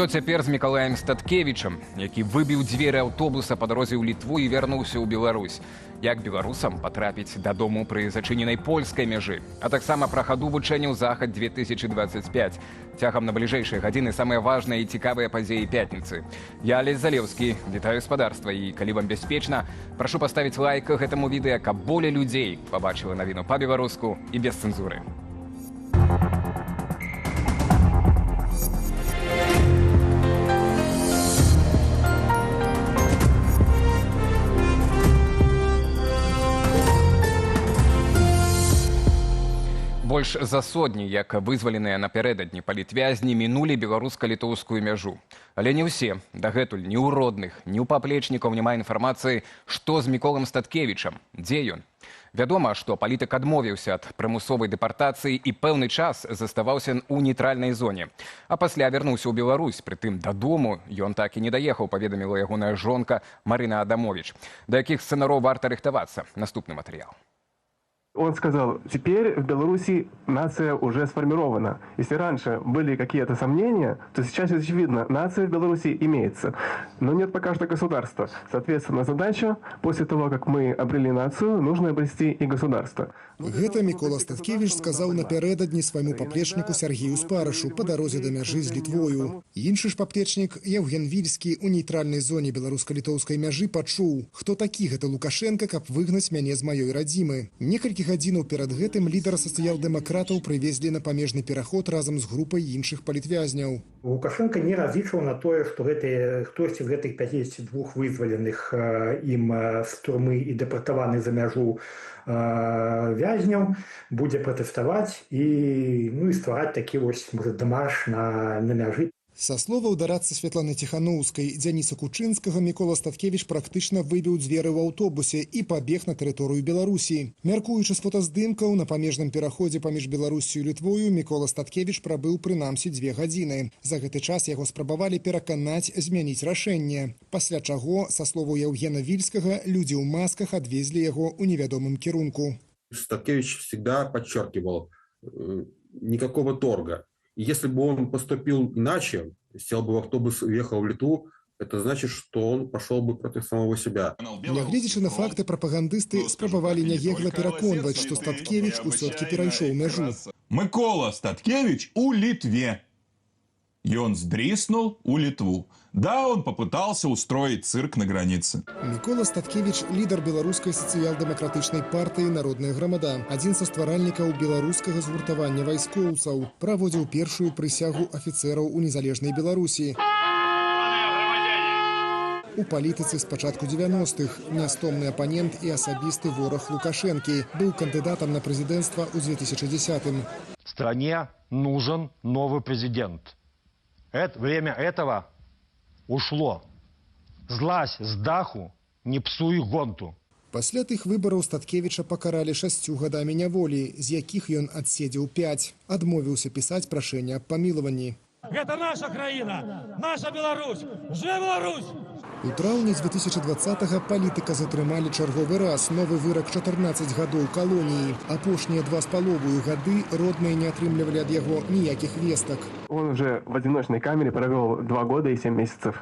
Што цяпер з Мікалаем Статкевічам, які выбіў дзверы аўтобуса па дарозе ў Літву і вярнуўся ў Беларусь? Як беларусам патрапіць дадому пры зачыненай польскай мяжы? А таксама пра хаду вучэнняў «Захад 2025». Цягам на бліжэйшыя гадзіны самыя важныя і цікавыя падзеі пятніцы. Я Алесь Залеўскі, вітаю гаспадарства, і калі вам бяспечна, прашу паставіць лайк гэтаму відэа, каб болей людзей пабачыла навіну па-беларуску і без цэнзуры. Больш за сотні, як вызваленыя напярэдадні палітвязні, мінулі беларуска-літоўскую мяжу. Але не ўсе. Дагэтуль ні ў родных, ні ў паплечнікаў няма інфармацыі, што з Міколам Статкевічам, дзе ён. Вядома, што палітык адмовіўся ад прымусовай дэпартацыі і пэўны час заставаўся ў нейтральнай зоне. А пасля вярнуўся ў Беларусь, прытым дадому ён так і не даехаў, паведаміла ягоная жонка Марына Адамович. Да якіх сцэнароў варта рыхтавацца? Наступны матэрыял. Он сказал, теперь в Беларуси нация уже сформирована. Если раньше были какие-то сомнения, то сейчас очевидно, нация в Беларуси имеется. Но нет пока что государства. Соответственно, задача, после того, как мы обрели нацию, нужно обрести и государство. Гэта Мікола Статкевіч сказаў напярэдадні свайму паплечніку Сергею Спарышу па дарозе да мяжы з Літвою. Іншы ж паплечнік, Евген Вільскі, у нейтральнай зоне беларуска-літоўскай мяжы пачуў, хто такі гэта Лукашенко, каб выгнаць мяне з маёй радзімы. Некалькі гадзінаў перад гэтым лідара сацыял-дэмакратаў прывезлі на памежны пераход разам з групай іншых палітвязняў. Лукашенко не разлічваў на тое, што хтосьці з гэтых 52 вызваленых ім з турмы і дэпартаваны за мяжу вязняў будзе пратэставаць і ствараць такі дэмарш на мяжы. Са словаў дарадцы Святланы Ціханаўскай, Дзяніса Кучынскага, Мікола Статкевіч практычна выбіў дзверы ў аўтобусе і пабег на тэрыторыю Беларусі. Мяркуючы з фотаздымкаў, на памежным пераходзе паміж Беларусю і Літвою Мікола Статкевіч прабыў прынамсі 2 гадзіны. За гэты час яго спрабавалі пераканаць змяніць рашэнне. Пасля чаго, са словаў Евгена Вільскага, людзі ў масках адвезлі яго ў невядомым кірунку. Статкевич всегда подчеркивал, никакого торга. Если бы он поступил иначе, сел бы в автобус и уехал в Литву, это значит, что он пошел бы против самого себя. Нягледзячы на факты, прапагандысты спрабавалі няегла пераконваць, што Статкевіч усё-ткі перайшоў мяжу. Микола Статкевич у Литве. И он сдриснул у Литву. Да, он попытался устроить цирк на границе. Мікола Статкевич – лідар беларускай сацыял-дэмакратычнай партыі «Народная грамада». Адзін са стваральнікаў беларускага згуртавання вайскоўцаў. Праводзіў першую прысягу афіцэраў у незалежнай Беларусі. У палітыцы з пачатку 90-х нястомны апанент і асабісты вораг Лукашэнкі. Быў кандыдатам на прэзідэнцтва ў 2010-м. Стране нужен новый президент. Время этого ушло. Злазь з даху, не псуй гонту. Пасля тых выбараў Статкевіча пакаралі 6 гадамі няволі, з якіх ён адседзеў 5. Адмовіўся пісаць прашэнне аб памілаванні. Гэта наша краіна, наша Беларусь, жыве Беларусь! У траўні 2020-го палітыка затрымалі чарговы раз. Новы вырак 14 гадоў калоніі. Апошнія 2,5 гады родныя не атрымлівалі ад яго ніякіх вестак. Он уже в одиночной камере провел 2 года и 7 месяцев.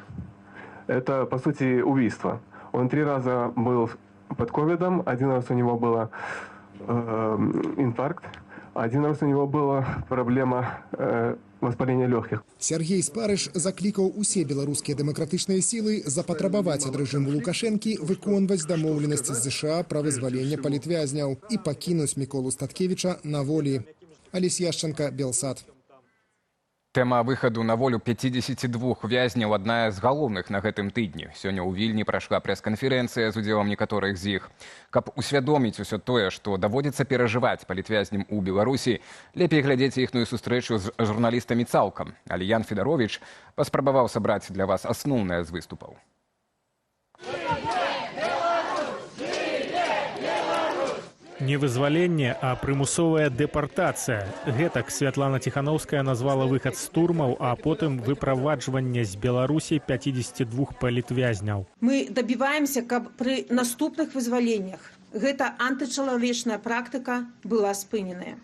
Это, по сути, убийство. Он 3 раза был под ковидом, 1 раз у него был инфаркт, 1 раз у него была проблема воспаления легких. Сергей Спарыш заклікаў усе беларускія дэмакратычныя сілы запатрабаваць ад рэжыму Лукашэнкі выконваць дамоўленасці з ЗША пра вызваленне палітвязняў і пакінуць Міколу Статкевіча на волі. Алесь Яшченка, Белсат. Тэма выхаду на волю 52 вязняў адна з галоўных на гэтым тыдні. Сёння ў Вільні прайшла прэс-канферэнцыя з удзелам некаторых з іх. Каб усвядоміць усё тое, што даводзіцца перажываць палітвязням у Беларусі, лепей глядзець іхную сустрэчу з журналістамі цалкам. Але Ян Федаровіч паспрабаваў сабраць для вас асноўнае з выступаў. Не вызваленне, а прымусовая дэпартацыя. Гэтак Святлана Ціханаўская назвала выхад з турмаў, а потым выправаджванне з Беларусі 52 палітвязняў. Мы добиваемся, каб пры наступных вызваленнях гэта антычалавечная практыка была спыненая.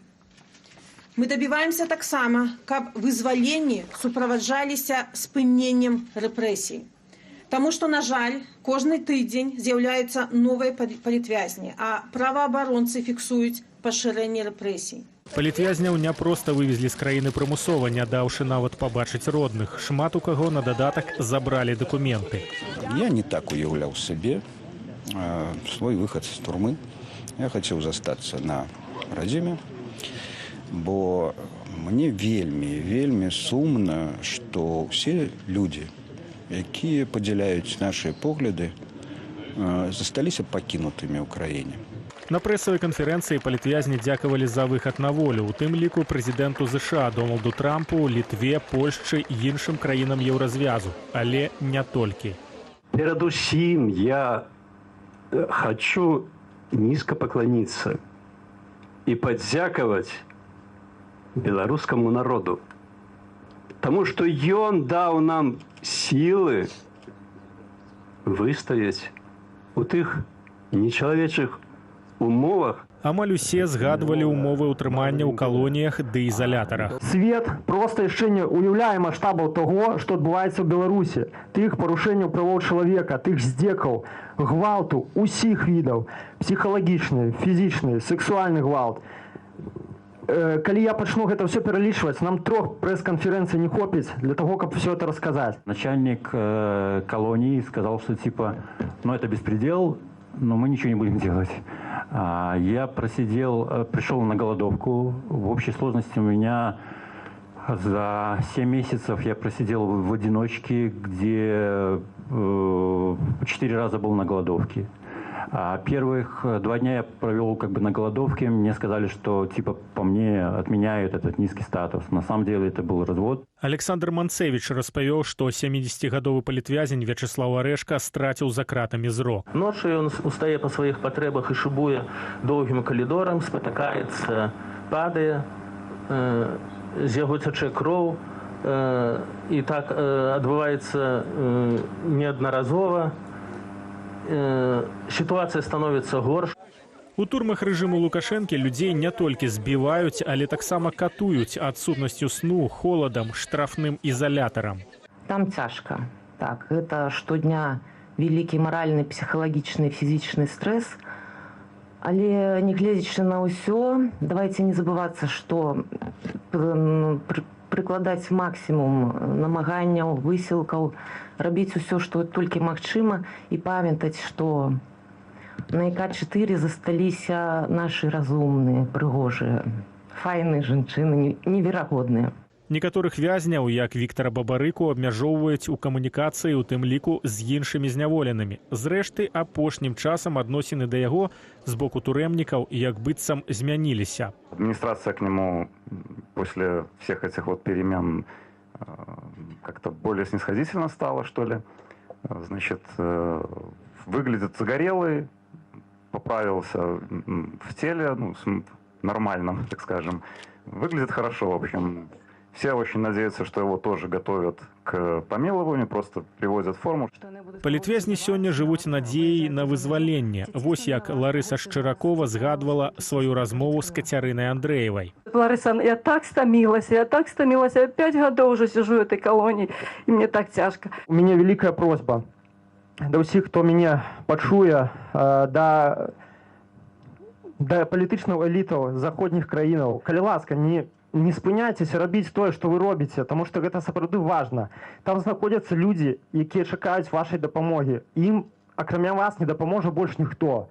Мы добиваемся таксама, каб вызваленні суправаджаліся спыненнем рэпрэсій. Таму што, на жаль, кожны тыдзень з'яўляюцца новыя палітвязні, а праваабаронцы фіксуюць пашырэнне рэпрэсій. Палітвязняў не проста вывезлі з краіны прымусова, не даўшы нават пабачыць родных. Шмат у каго на дадатак забралі дакументы. Я не так уяўляў сабе свой выхад з турмы. Я хацеў застацца на радзіме, бо мне вельмі сумна, што ўсе людзі, якія падзяляюць нашыя погляды, засталіся пакінутымі ў краіне. На прэсавай канферэнцыі палітвязні дзякавалі за выхад на волю, у тым ліку прэзідэнту ЗША Дональду Трампу, Літве, Польшчы і іншым краінам еўразвязу, але не толькі. Перадусім я хочу низко поклониться и поддзякаваць беларускаму народу, потому что ён даў нам силы выстаяць у тых нечалавечых умовах. Амаль усе згадвалі ўмовы ўтрымання ў калоніях ды ізалятарах. Свет проста яшчэ не уяўляе маштабаў таго, што адбываецца ў Беларусі. Тых парушэнняў правоў чалавека, тых здзекаў, гвалту усіх відаў, псіхалагічны, фізічны, сексуальны гвалт. Калі я пачну гэта все пералічваць, нам 3 прэс-канферэнцый не хопіць для того, каб все это рассказать. Начальник колонии сказал, что типа, ну это беспредел, но мы ничего не будем делать. Я пришел на голодовку. В общей сложности у меня за 7 месяцев я просидел в одиночке, где 4 раза был на голодовке. А первых 2 дня я провел как бы на голодовке. Мне сказали, что типа по мне отменяют этот низкий статус. На самом деле это был развод. Александр Манцевич распавёў, што 70-гадовы палітвязень Вячеслав Арэшка страціў за кратамі зрок. Ночью он устае по своих потребах и шибуя долгим коридором, спотыкается, падает, з яго цячэ кроў, и так отбывается неодноразово. Ситуация становится горш. У турмах рэжыму Лукашэнкі людзей не толькі збіваюць, але таксама катуюць адсутнасцю сну, холадам, штрафным ізалятарам. Там цяжка. Так, это штодня вялікі маральны, псіхалагічны, фізічны стрэс. Але не гледзячы на ўсё, давайте не забывацца, што прыкладаць максімум намаганняў, высілкаў, рабіць усё, што толькі магчыма, і памятаць, што на ІК-4 засталіся нашы разумныя, прыгожыя, файныя жанчыны, неверагодныя. Некаторых вязняў, як Віктара Бабарыку, абмяжоўваюць у камунікацыі, у тым ліку з іншымі зняволенымі. Зрэшты, апошнім часам адносіны да яго з боку турэмнікаў як быццам змяніліся. Администрация к нему после всех этих вот перемен как-то более снисходительно стала, что ли. Значит, выглядит загорелый, поправился в теле, ну, нормальном, так скажем. Выглядит хорошо, в общем. Все очень надеются, что его тоже готовят к помилованию, просто приводят в форму. Палітвязні сёння жывуць надзеяй на вызваленне. Вось як Ларыса Шчыракова згадвала сваю размову з Кацярынай Андрэевай. Ларыса, я так стамілася, я 5 гадоў уже сижу в этой колонии, и мне так тяжко. У меня великая просьба до всех, кто меня пачуе, до палітычных элітаў заходніх краінаў. Калі ласка, не спыняйцеся рабіць тое, што вы робіце, таму што гэта сапраўды важна. Там знаходзяцца людзі, якія чакаюць вашай дапамогі. Ім, акрамя вас, не дапаможа больш ніхто.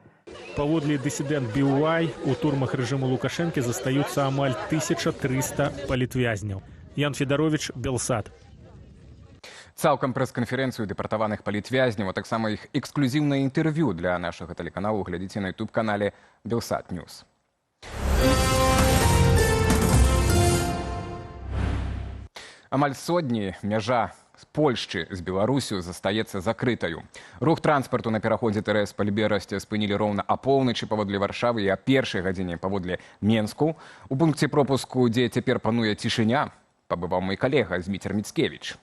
Паводле дысідэнт Біўай, у турмах рэжыму Лукашэнкі застаюцца амаль 1300 палітвязняў. Ян Федарович, Белсат. Цалкам прэс-канферэнцыю дэпартаваных палітвязняў, а таксама іх эксклюзіўнае інтэрв'ю для нашага тэлеканалу глядзіце на YouTube-канале Белсат Ньюс. Амаль сотні мяжа з Польшчы з Беларусю застаецца закрытаю. Рух транспарту на пераходзе ТРС Пальберасці спынілі роўна апоўначы паводле Варшавы і а першай гадзіне паводле Менску. У пункце пропуску, дзе цяпер пануе цішыня, пабываў мой калега Зміцер Міцкевіч.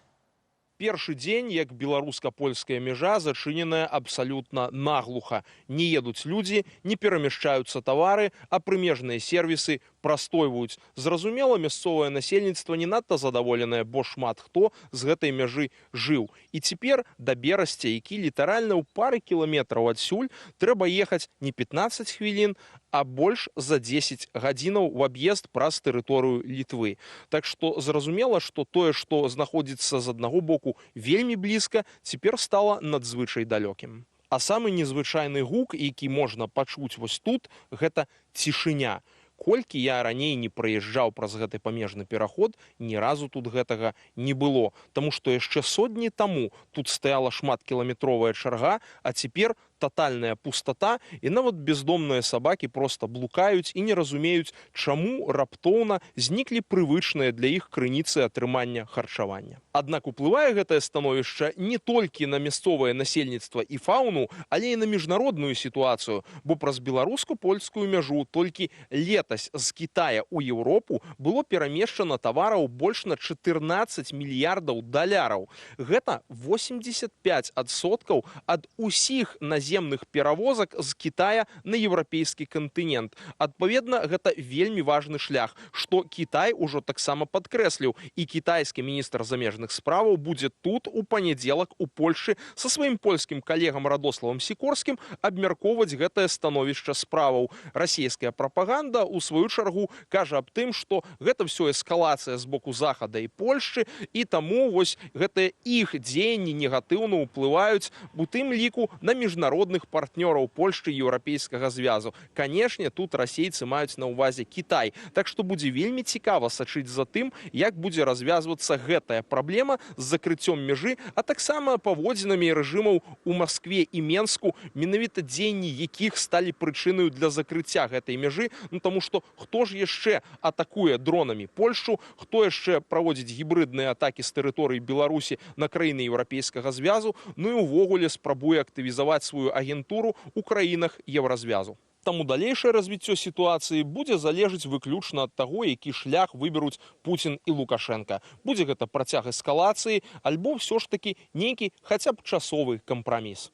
Першы дзень, як беларуска-польская мяжа, зачыненая абсалютна наглуха. Не едуць людзі, не перамяшчаюцца тавары, а прымежныя сервісы прастойваюць. Зразумела, мясцовае насельніцтва не надта задаволенае, бо шмат хто з гэтай мяжы жыў. І цяпер да Берасця, які літаральна ў пары кіламетраў адсюль, трэба ехаць не 15 хвілін, а больш за 10 гадзінаў в аб'езд праз тэрыторыю Літвы. Так што зразумела, што тое, што знаходзіцца з аднаго боку вельмі блізка, цяпер стала надзвычай далёкім. А самы незвычайны гук, які можна пачуць вось тут, гэта цішыня. Колькі я раней не праязджаў праз гэты памежны пераход, ні разу тут гэтага не было. Таму што яшчэ сотні таму тут стаяла шматкіламетровая чарга, а цяпер тотальная пустата, і нават бездомныя сабакі проста блукаюць і не разумеюць, чаму раптоўна зніклі прывычныя для іх крыніцы атрымання харчавання. Аднак уплывае гэтае становішча не толькі на мясцовае насельніцтва і фауну, але і на міжнародную сітуацыю, бо праз беларуска-польскую мяжу толькі летась з Кітая ў Еўропу было перамешчана тавараў больш на 14 мільярдаў даляраў. Гэта 85% ад усіх наземных перавозак з Кітая на еўрапейскі кантынент. Адпаведна, гэта вельмі важны шлях, што Кітай ужо таксама падкрэсліў, і кітайскі міністр замежных справаў будзе тут у панядзелак у Польшы са сваім польскім калегам Радославам Сікорскім абмяркоўваць гэтае становішча справаў. Расійская прапаганда, у сваю чаргу, кажа аб тым, што гэта ўсё эскалацыя з боку Захада і Польшчы, і таму вось гэтыя іх дзеянні негатыўна ўплываюць у тым ліку на міжнародных партнёраў Польшчы і Еўрапейскага звязу. Канешне, тут расейцы маюць на ўвазе Кітай. Так што будзе вельмі цікава сачыць за тым, як будзе развязвацца гэтая праблема з закрыццём мяжы, а таксама паводзінамі рэжымаў у Маскве і Менску, менавіта дзеянні якіх сталі прычынаю для закрыцця гэтай мяжы, таму што хто ж яшчэ атакуе дронамі Польшчу, хто яшчэ праводзіць гібрыдныя атакі з тэрыторыі Беларусі на краіны Еўрапейскага звязу, і ўвогуле спрабуе актывізаваць сваю агентуру ў краінах Еўразвязу. Таму далейшае развіццё сітуацыі будзе залежыць выключна ад таго, які шлях выберуць Пуцін і Лукашенка. Будзе гэта працяг эскалацыі, альбо ўсё ж такі нейкі хаця б часовы кампраміс.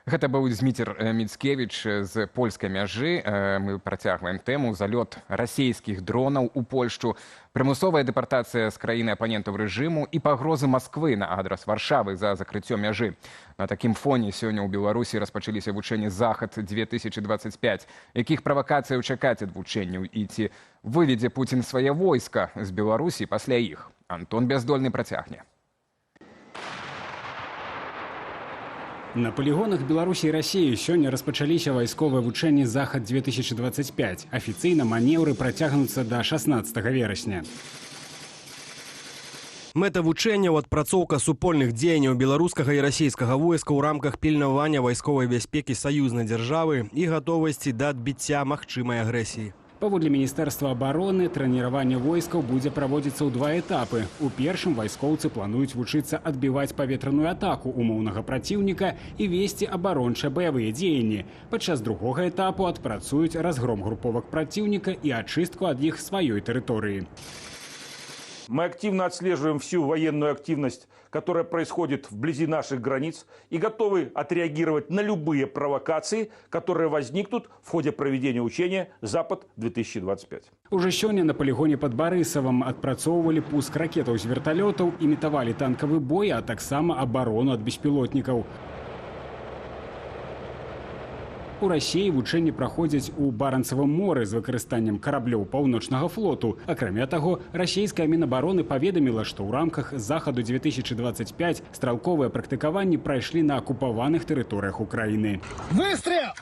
Гэта быў Зміцер Міцкевіч з польскай мяжы. Мы працягваем тэму залёт расійскіх дронаў у Польшчу, прымусовая дэпартацыя з краіны апанентаў рэжыму і пагрозы Масквы на адрас Варшавы за закрыццё мяжы. На такім фоне сёння ў Беларусі распачаліся вучэнні «Захад-2025». Якіх правакацыяў чакаць ад вучэнняў і ці выведзе Пуцін свае войска з Беларусі пасля іх? Антон Бяздольны працягне. На полігонах Беларусі і Расіі сёння распачаліся вайсковыя вучэнні «Захад-2025». Афіцыйна манеўры працягнуцца да 16 верасня. Мэта вучэнняў – адпрацоўка супольных дзеянняў беларускага і расійскага войска ў рамках пільнавання вайсковай бяспекі саюзнай дзяржавы і гатовасці да адбіцця магчымай агрэсіі. Паводле Міністэрства абароны, трэніраванне войскаў будзе праводзіцца ў два этапы. У першым вайскоўцы плануюць вучыцца адбіваць паветраную атаку умоўнага праціўніка і весці абарончыя баявыя дзеянні. Падчас другога этапу адпрацуюць разгром груповак праціўніка і ачыстку ад іх сваёй тэрыторыі. Мы активно отслеживаем всю военную активность, которая происходит вблизи наших границ, и готовы отреагировать на любые провокации, которые возникнут в ходе проведения учения «Запад-2025». Уже сёння на полігоне пад Барысавам адпрацоўвалі пуск ракетаў з верталётаў, імітавалі танкавы бой, а таксама абарону ад беспілотнікаў. У Расіі вучэнні праходзяць у Баранцавым моры з выкарыстаннем караблёў паўночнага флоту. Акрамя таго, расійская Мінабароны паведаміла, што ў рамках «Захаду-2025» стралковыя практыкаванні прайшлі на акупаваных тэрыторыях Украіны. Выстрел!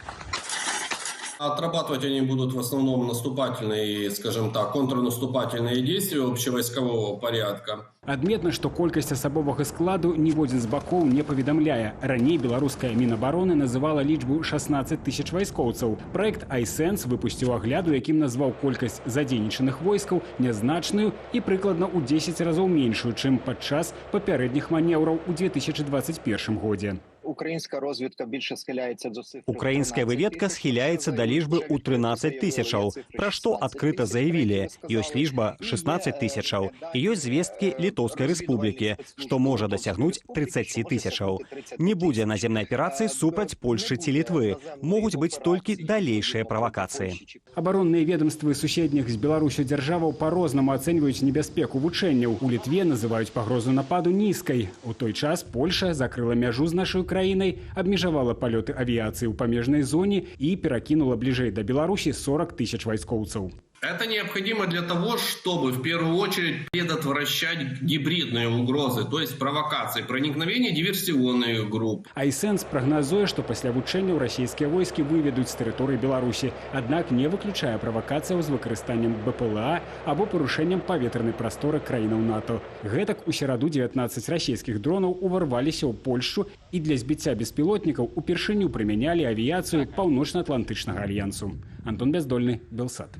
Отрабатывать они будут в основном наступательные, скажем так, контрнаступательные действия общевойскового порядка. Адметна, што колькасць асабовага складу ніводзін з бакоў не паведамляе. Раней беларуская Мінабароны называла лічбу 16 000 вайскоўцаў. Праект «Айсэнс» выпусціў агляд, у якім назваў колькасць задзейнічаных войскаў нязначную і прыкладна ў 10 разоў меншую, чым падчас папярэдніх манеўраў у 2021 годзе. Украинская разведка больше схиляется до цифры. Украинская выведка схиляется до лишбы у 13 тысячаў, пра што адкрыта заявілі. Ёсць лічба 16 тысячаў. І ёсць звесткі Літоўскай рэспублікі, што можа дасягнуць 30 тысячаў. Не будзе наземнай аперацыі супраць Польшчы ці Літвы. Могуць быць толькі далейшыя правакацыі. Абаронныя ведомствы суседніх з Беларусю дзяржаваў па-рознаму ацэньваюць небяспеку вучэнняў. У Літве называюць пагрозу нападу нізкай. У той час Польша закрыла мяжу з нашай краінай, абмежавала палёты авіяцыі ў памежнай зоне і перакінула бліжэй да Беларусі 40 тысяч вайскоўцаў. Это необходимо для того, чтобы в первую очередь предотвращать гибридные угрозы, то есть провокации, проникновение диверсионных групп. Айсенс прагназуе, што пасля вучэнняў расійскія войскі выведуць з тэрыторыі Беларусі, аднак не выключае правакацыяў з выкарыстаннем БПЛА або парушэннем паветранай прасторы краінаў НАТО. Гэтак у сераду 19 расійскіх дронаў уварваліся ў Польшчу і для збіцця беспілотнікаў упершыню прымянялі авіяцыю Паўночна-Атлантычнага альянсу. Антон Бяздольны, Белсат.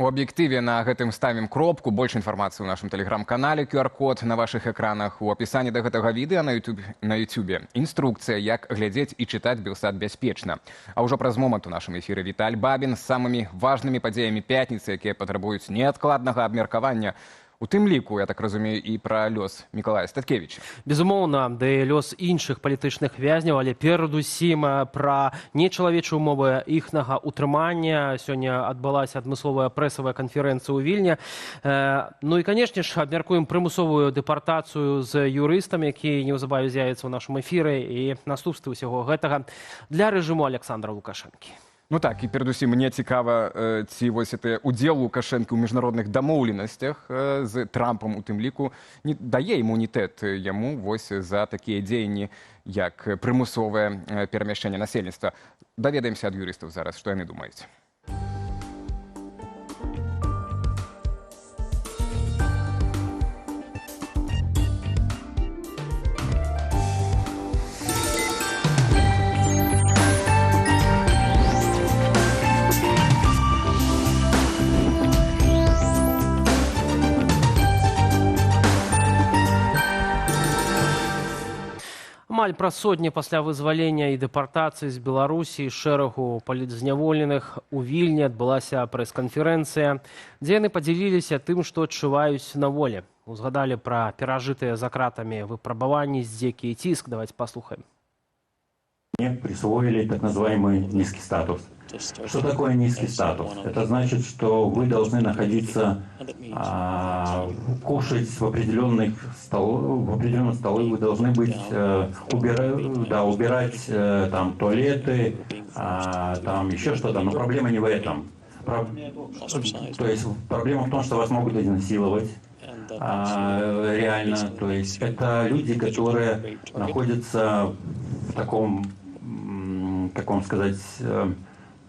У аб'ектыве на гэтым ставім кропку. Больш інфармацыі ў нашым тэлеграм-канале, QR-код на вашых экранах. У апісанні да гэтага відэа на Ютубе інструкцыя, як глядзець і чытаць Белсат бяспечна. А ўжо праз момант у нашым эфіры Віталь Бабін з самымі важнымі падзеямі пятніцы, якія патрабуюць неадкладнага абмеркавання. У тым ліку, я так разумею, і пра лёс Мікалая Статкевіча. Безумоўна, да і лёс іншых палітычных вязняў, але перадусім пра нечалавечыя ўмовы іхнага ўтрымання. Сёння адбылася адмысловая прэсавая канферэнцыя ў Вільні. Ну і, канешне ж, абмяркуем прымусовую дэпартацыю з юрыстам, які неўзабаве з'явіцца ў нашым эфіры, і наступствы ўсяго гэтага для рэжыму Александра Лукашэнкі. Ну так, і перадусім мне цікава, ці вось это удзел Лукашэнкі ў міжнародных дамоўленасцях з Трампам у тым ліку не дае імунітэт яму вось за такія дзеянні, як прымусовае перамяшчэнне насельніцтва. Даведаемся ад юрыстаў зараз, што яны думаюць. Амаль праз сотні пасля вызвалення і дэпартацыі з Беларусі шэрагу палітзняволеных у Вільні адбылася прэс-канферэнцыя, дзе яны падзяліліся тым, што адчуваюць на волі. Узгадалі пра перажытыя за кратамі выпрабаванні, здзекі і ціск. Давайте послухаем. Мне присвоили так называемый низкий статус. Что такое низкий статус? Это значит, что вы должны находиться, кушать в определенных столы, вы должны быть, убирать там туалеты, там еще что-то. Но проблема не в этом. То есть проблема в том, что вас могут изнасиловать. Реально, то есть это люди, которые находятся в таком, как вам сказать,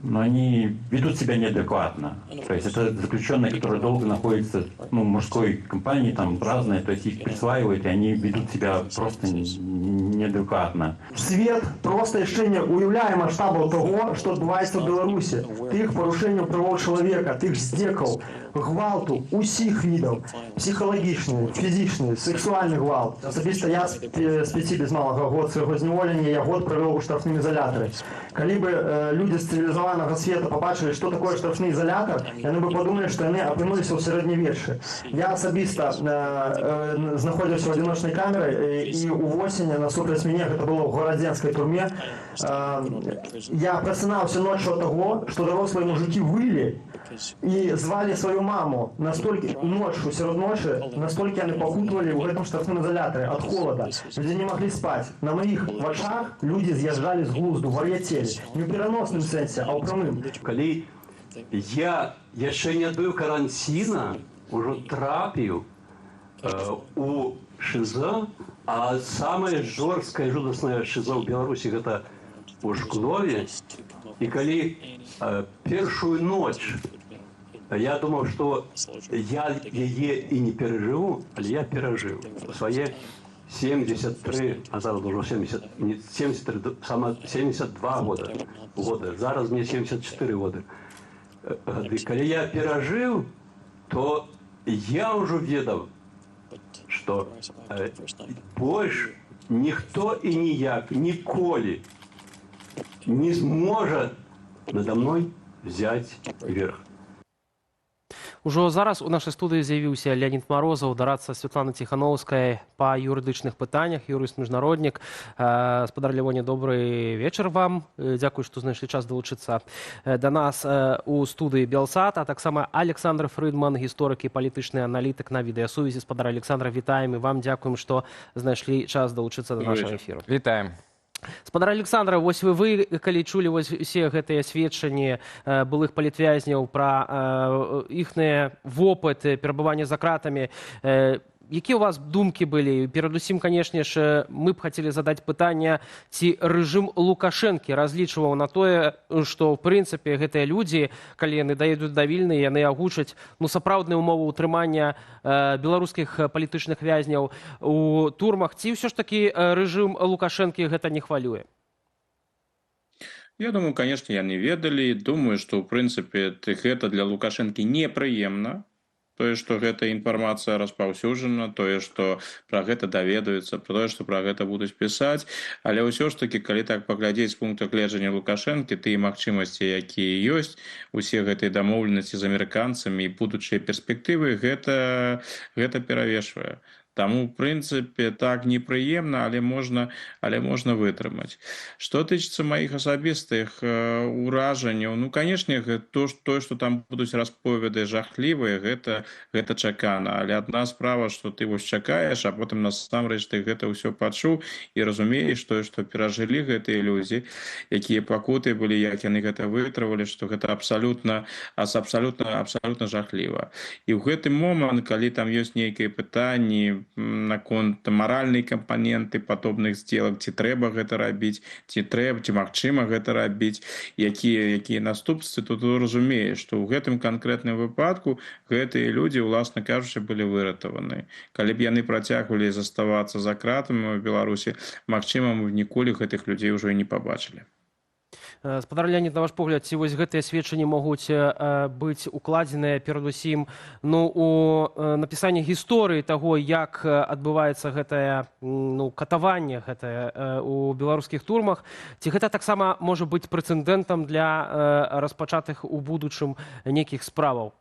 но они ведут себя неадекватно. То есть это заключенные, которые долго находятся в мужской компании, там разные, то есть их присваивают, и они ведут себя просто неадекватно. Свет просто яшчэ не уяўляе маштабаў того, што адбываецца ў Беларусі. Тых парушэнняў правоў чалавека, тых здзекаў, гвалту усіх відаў, псіхалагічны, фізічны, сексуальны гвалт. Асабіста я з 5 без малага год свайго зняволення я год правёў у штрафным изолятары. Калі бы людзі з цывілізаванага света побачылі, што такое штрафны изолятор, яны бы подумалі, што яны апынуліся ў сярэднявеччы. Я асабіста знаходзіўся ў адзіночнай камеры, і увосень насупраць мяне, гэта было ў гарадзенскай турме, я прасынаўся ноччу ад таго, што дарослыя мужыкі вылі і звалі сваю маму. Настолькі ноччу, сярод ночы, настолькі яны пакутвалі ў гэтым штрафным изолятары ад холода. Людзі не маглі спаць. На маіх вачах людзі з'язджалі з глузду, вар'яцелі. Не ў пераносным сэнсе, а ў прамым. Калі я яшчэ не адбыў каранціна, ужо трапіў у ШИЗО, а самае жорсткае жудаснае ШИЗО ў Беларусі гэта у Жглове. І калі першую ноч я думаў, што я яе і не перажыву, але я перажыў свае 73, а зараз уже 72 года. Зараз мне 74 года. Калі я перажыў, то я ўжо ведаў, што больш ніхто і ніяк ніколі не зможа надо мной взять верх. Ужо зараз у нашай студыі з'явіўся Леонид Морозов, дарадца Святланы Тихановскай па юрыдычных пытаннях, юрыст-міжнароднік. Спадар Леоне, добрый вечар вам. Дзякуй, што знайшлі час далучыцца да нас у студыі Белсат, а таксама Александр Фрыдман, гісторык і палітычны аналітык на відэасувязі. Спадар Александр, вітаем і вам дзякуем, што знайшлі час далучыцца да нашага эфіру. Вітаем. Спадар Александра, вось вы калі чулі усе гэтыя сведчанні былых палітвязняў пра іхныя вопыт перабывання за кратамі, якія ў вас думкі былі? Перадусім, канешне ж, мы б хацелі задаць пытанне, ці рэжым Лукашэнкі разлічваў на тое, што, в прынцыпе, гэтыя людзі, калі яны даедуць да Вільні, яны агучаць сапраўдныя ўмовы ўтрымання беларускіх палітычных вязняў у турмах, ці ўсё ж такі рэжым Лукашэнкі гэта не хвалюе? Я думаю, конечно, яны ведалі. Думаю, што, ў прынцыпе, гэта для Лукашэнкі непрыемна. Тое, што гэта інфармацыя распаўсюджана, тое, што пра гэта даведаюцца, тое, што пра гэта будуць пісаць. Але ўсё ж такі, калі так паглядзець з пункту гледжання Лукашэнкі, тыя магчымасці, якія ёсць, усе гэтыя дамоўленасці з амерыканцамі і будучыя перспектывы, гэта перавешвае. Таму, в прынцыпе, так непрыемна, але можна вытрымаць. Што тычыцца маіх асабістых уражанняў, ну, канешне, тое, што там будуць расповеды жахлівыя, гэта чакана. Але адна справа, што ты вось чакаеш, а потым насамрэч ты гэта ўсё пачуў і разумееш тое, што перажылі гэтыя людзі, якія пакуты былі, як яны гэта вытрывалі, што гэта абсалютна жахліва. І ў гэты момант, калі там ёсць нейкія пытанні наконт маральнай кампаненты падобных сделак, ці трэба гэта рабіць, ці магчыма гэта рабіць, якія наступствы, то ты разумееш, што ў гэтым канкрэтным выпадку гэтыя людзі, уласна кажучы, былі выратаваны. Калі б яны працягвалі заставацца за кратамі ў Беларусі, магчыма, мы ніколі гэтых людзей ўжо і не пабачылі. Спадар Леонид, на ваш погляд, ці вось гэтыя сведчанні могуць быць укладзеныя перадусім у напісанні гісторыі таго, як адбываецца гэтае катаванне у беларускіх турмах, ці гэта таксама можа быць прэцэдэнтам для распачатых у будучым нейкіх справаў?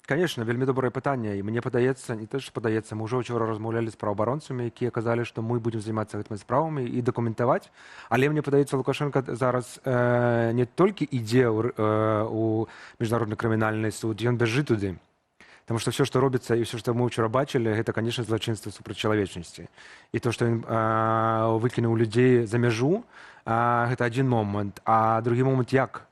Конечно, вельмі добрае пытанне, і мне падаецца, не то, што падаецца, мы ўжо ўчора размаўлялі з праваабаронцамі, якія казалі, што мы будзем займацца гэтымі справамі і дакументаваць, але мне падаецца, Лукашенко зараз не толькі ідзе ў міжнародны крымінальны суд, ён бяжыць туды. Таму што ўсё, што робіцца і ўсё, што мы ўчора бачылі, гэта, канешне, злачынства супраць чалавечнасці. І то, што ён выкінуў людзей за мяжу, гэта адзін момант, а другі момант як?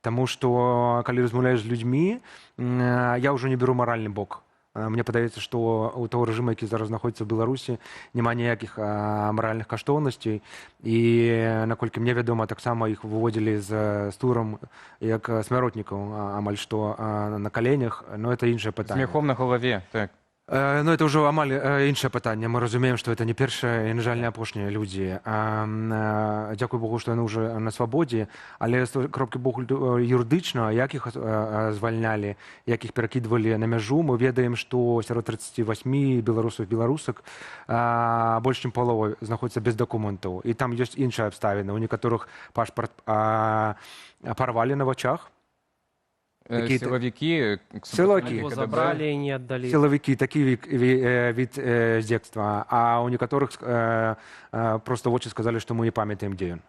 Таму што, калі размаўляеш з людзьмі, я ўжо не беру маральны бок. Мне падаецца, што у таго рэжыма, які зараз знаходзіцца ў Беларусі, няма ніякіх маральных каштоўнасцей. І, наколькі мне вядома, таксама іх выводзілі з турам як смяротнікаў, амаль што на каленях, но это іншае пытанне. З мехом на галаве, так. Ну, это ўжо амаль іншае пытанне. Мы разумеем, што это не першыя і, на жаль, не апошнія людзі. Дзякуй Богу, што яны ўжо на свабодзе, але з кропкі боку юрыдычна, як іх звальнялі, як іх перакідвалі на мяжу, мы ведаем, што сярод 38 беларусаў і беларусак больш чым палова знаходзіцца без дакументаў. І там ёсць іншыя абставіны. У некаторых пашпарт парвалі на вачах. Силовики забрали и не отдали. Силовики, такий вид здекства. А у некоторых просто в очі сказали, що ми не пам'ятаємо, де він.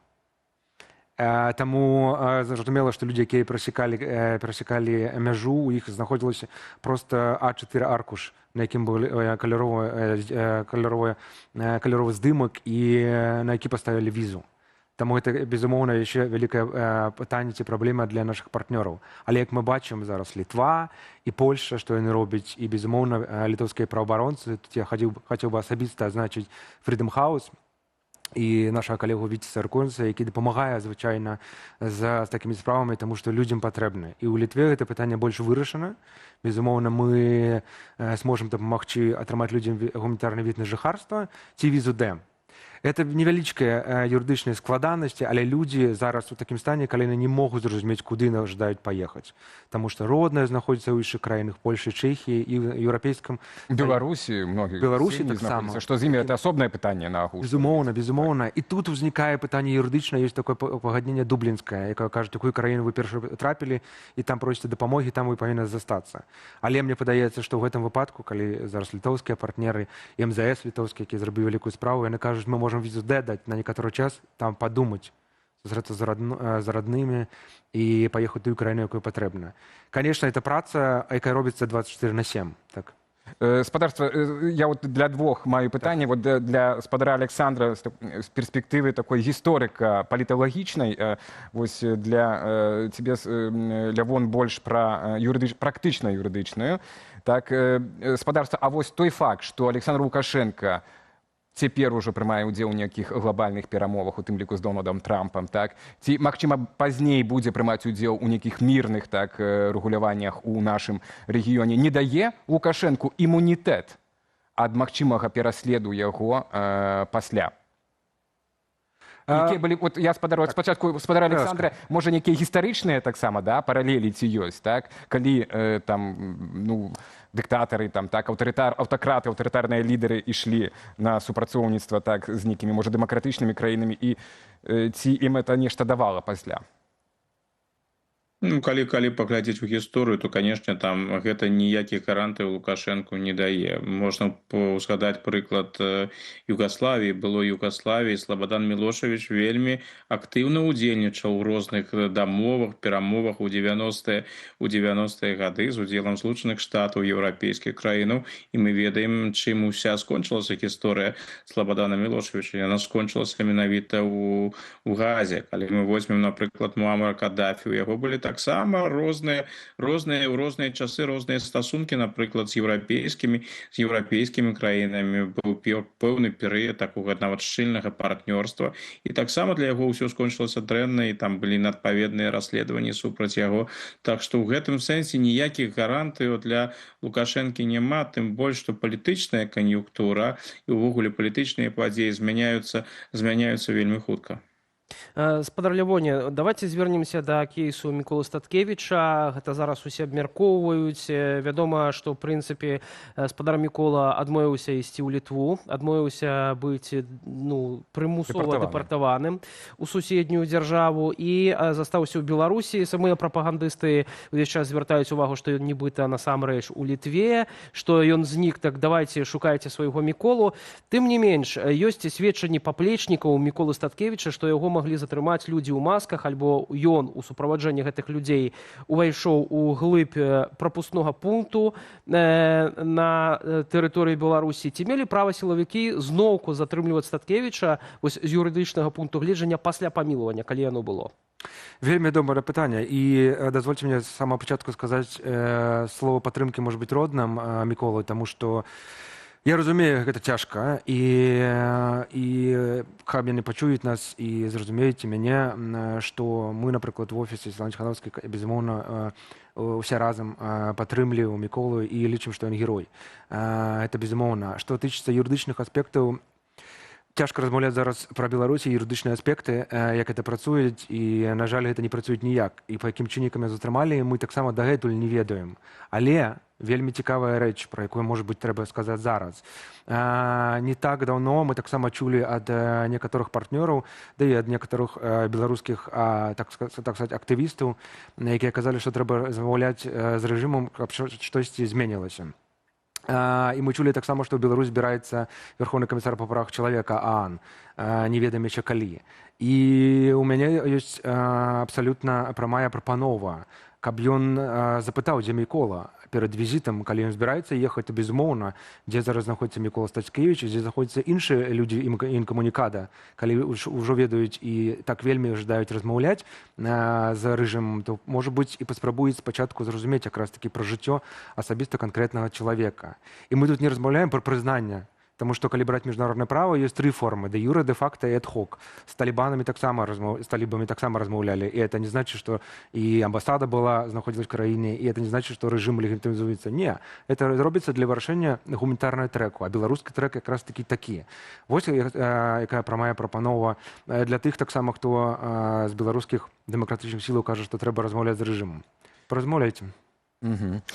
Тому зрозуміло, що люди, які пересікали межу, у їх знаходилося просто А4 аркуш, на яким був кольоровий здимок і на який поставили візу. Тому це, безумовно, ще велике питання ці проблеми для наших партнерів. Але, як ми бачимо зараз, Литва і Польща, що вони роблять, і, безумовно, литовські правооборонці, тут я хотів би особисто означити Freedom House і нашого колегу Вітіса Рконса, який допомагає, звичайно, з такими справами, тому що людям потрібно. І у Литві це питання більш вирішено. Безумовно, ми зможемо допомогти отримати людям гуманітарний від на жихарство. Ці візу де? Это невялічкія юрыдычныя складанасці, але людзі зараз у такім стане, калі яны не могуць зразумець, куды жадаюць паехаць. Таму што родныя знаходзяцца ў іншых краінах, Польшы, Чэхіі і ў еўрапейскім... Беларусі, многіх Беларусі сем'і таксама. знаходзяцца. Што з імі, это асобнае пытанне на агул. Безумоўна. І тут узнікае пытанне юрыдычнае, ёсць такое пагадненне дублінскае, якое кажа, якую краіну вы першы трапілі, і там просіце дапамогі, там вы павінны застацца. Але мне падаецца, што ў гэтым выпадку, калі зараз літоўскія партнеры, МЗС літоўскі, які зрабіў вялікую справу, яны кажуць, мы можам візу Д даць на некаторы час, там падумаць, сустрэцца з роднымі і паехаць тую краіну, якую патрэбна. Конечно, это праца, якая робіцца 24/7. Так. Спадарства, я вот для двух маю пытанне, вот для спадара Александра з перспектывы такой гісторыка паліталагічнай, вось для тебе, Лявон, больш пра практычна юрыдычную. Так, спадарства, а вось той факт, што Александр Лукашенко цяпер ужо прымае ўдзел у нейкіх глобальных перамовах, у тым ліку з Дональдам Трампам, так? Ці, магчыма, пазней будзе прымаць удзел у нейкіх мірных так, рэгуляваннях у нашым рэгіёне, не дае Лукашэнку імунітэт ад магчымага пераследу яго пасля? Якія былі, от я спачатку спадара Александра, можа, нейкія гістарычныя таксама, да, паралелі ці ёсць, так? Калі там, ну, дыктатары, там, так, аўтакраты, аўтарытарныя лідары ішлі на супрацоўніцтва так, з нейкімі, можа, дэмакратычнымі краінамі, і ці ім это нешта давала пасля? Ну, калі паглядзець у гісторыю, то, канешне, там гэта ніякіх гарантый Лукашэнку не дае. Можна узгадаць прыклад Югаславіі, былой Югаславіі. Слободан Мілошавіч вельмі актыўна ўдзельнічаў у розных дамовах, перамовах у 90-е гады з удзелам Злучаных Штатаў, еўрапейскіх краінаў. І мы ведаем, чым уся скончылася гісторыя Слободана Мілошавіча. Яна скончылася менавіта ў Газе. Калі мы возьмем, напрыклад, Муаммара Каддафі, у яго былі таксама розныя часы, розныя стасункі, напрыклад, з еўрапейскімі краінамі. Быў пэўны перыяд такога нават шчыльнага партнёрства. І таксама для яго ўсё скончылася дрэнна, і там былі адпаведныя расследаванні супраць яго. Так што ў гэтым сэнсе ніякіх гарантыяў для Лукашэнкі няма, тым больш, што палітычная кан'юнктура і ўвогуле палітычныя падзеі змяняюцца вельмі хутка. Спадар Лявоне, давайте звернемся да кейсу Міколы Статкевіча. Гэта зараз усе абмяркоўваюць. Вядома, што, ў прынцыпе, спадар Мікола адмовіўся ісці ў Літву, адмовіўся быць прымусова дэпартаваным у суседнюю дзяржаву і застаўся ў Беларусі. Самыя прапагандысты ўвесь час звяртаюць увагу, што ён нібыта насамрэч у Літве, што ён знік, так давайте шукайце свайго Міколу. Тым не менш, ёсць сведчанні паплечнікаў Міколы Статкевіча, што яго маглі затрымаць людзі ў масках, альбо ён у суправаджэнні гэтых людзей увайшоў у глыб прапускнога пункту на тэрыторыі Беларусі. Ці мелі права сілавікі зноўку затрымліваць Статкевіча з юрыдычнага пункту гледжання пасля памілавання, калі яно было? Вельмі добрае пытанне. І дазвольце мне з самого пачатку сказаць слова падтрымкі, можа быць, родным Міколы, таму што я разумею, гэта цяжка, і каб яны пачуюць нас і зразумеюць мяне, што мы, напрыклад, в офісе Святланы Ціханаўскай, безумоўна, усе разам падтрымліваем Міколу і лічым, што ён герой. Гэта безумоўна. Што тычыцца юрыдычных аспектаў, цяжка размаўляць зараз пра Беларусі, юрыдычныя аспекты, як гэта працуюць, і, на жаль, гэта не працуюць ніяк. І па якім чыннікам затрымалі, мы таксама дагэтуль не ведаем. Але вельмі цікавая рэч, пра якую, можа быць, трэба сказаць зараз. Не так даўно мы таксама чулі ад некаторых партнёраў, да і ад некаторых беларускіх, так сказаць, актывістаў, якія казалі, што трэба размаўляць з рэжымам, каб штосьці зменілася. І мы чулі таксама, што ў Беларусь збіраецца Верховны камісар па правах чалавека ААН, не ведаем яшчэ калі. І у мяне ёсць абсалютна прамая прапанова, каб ён запытаў, дзе Мікола перад візітам, калі ён збіраецца ехаць, то безумоўна, дзе зараз знаходзіцца Мікола Статкевіч, дзе знаходзяцца іншыя людзі інкамунікада, калі ўжо ведаюць і так вельмі жадаюць размаўляць з рэжымам, то, можа быць, і паспрабуюць спачатку зразумець якраз такі пра жыццё асабіста канкрэтнага чалавека. І мы тут не размаўляем пра прызнанне Потому что, калі браць міжнароднае права, ёсць тры формы: де юре, де факта і ad-hoc. З талібамі таксама размаўлялі. І это не значит, что і амбасада была, знаходзілась в краіне, і это не значит, что режим легітимізуецца. Не, это робіцца для вырашэння гуманітарнага трэку, а беларускі трэк якраз такі. Вось якая прамая прапанова для тых таксама, хто з беларускіх дэмакратычных сілаў кажа, што трэба размаўляць з рэжымам. Паразмаўляйце.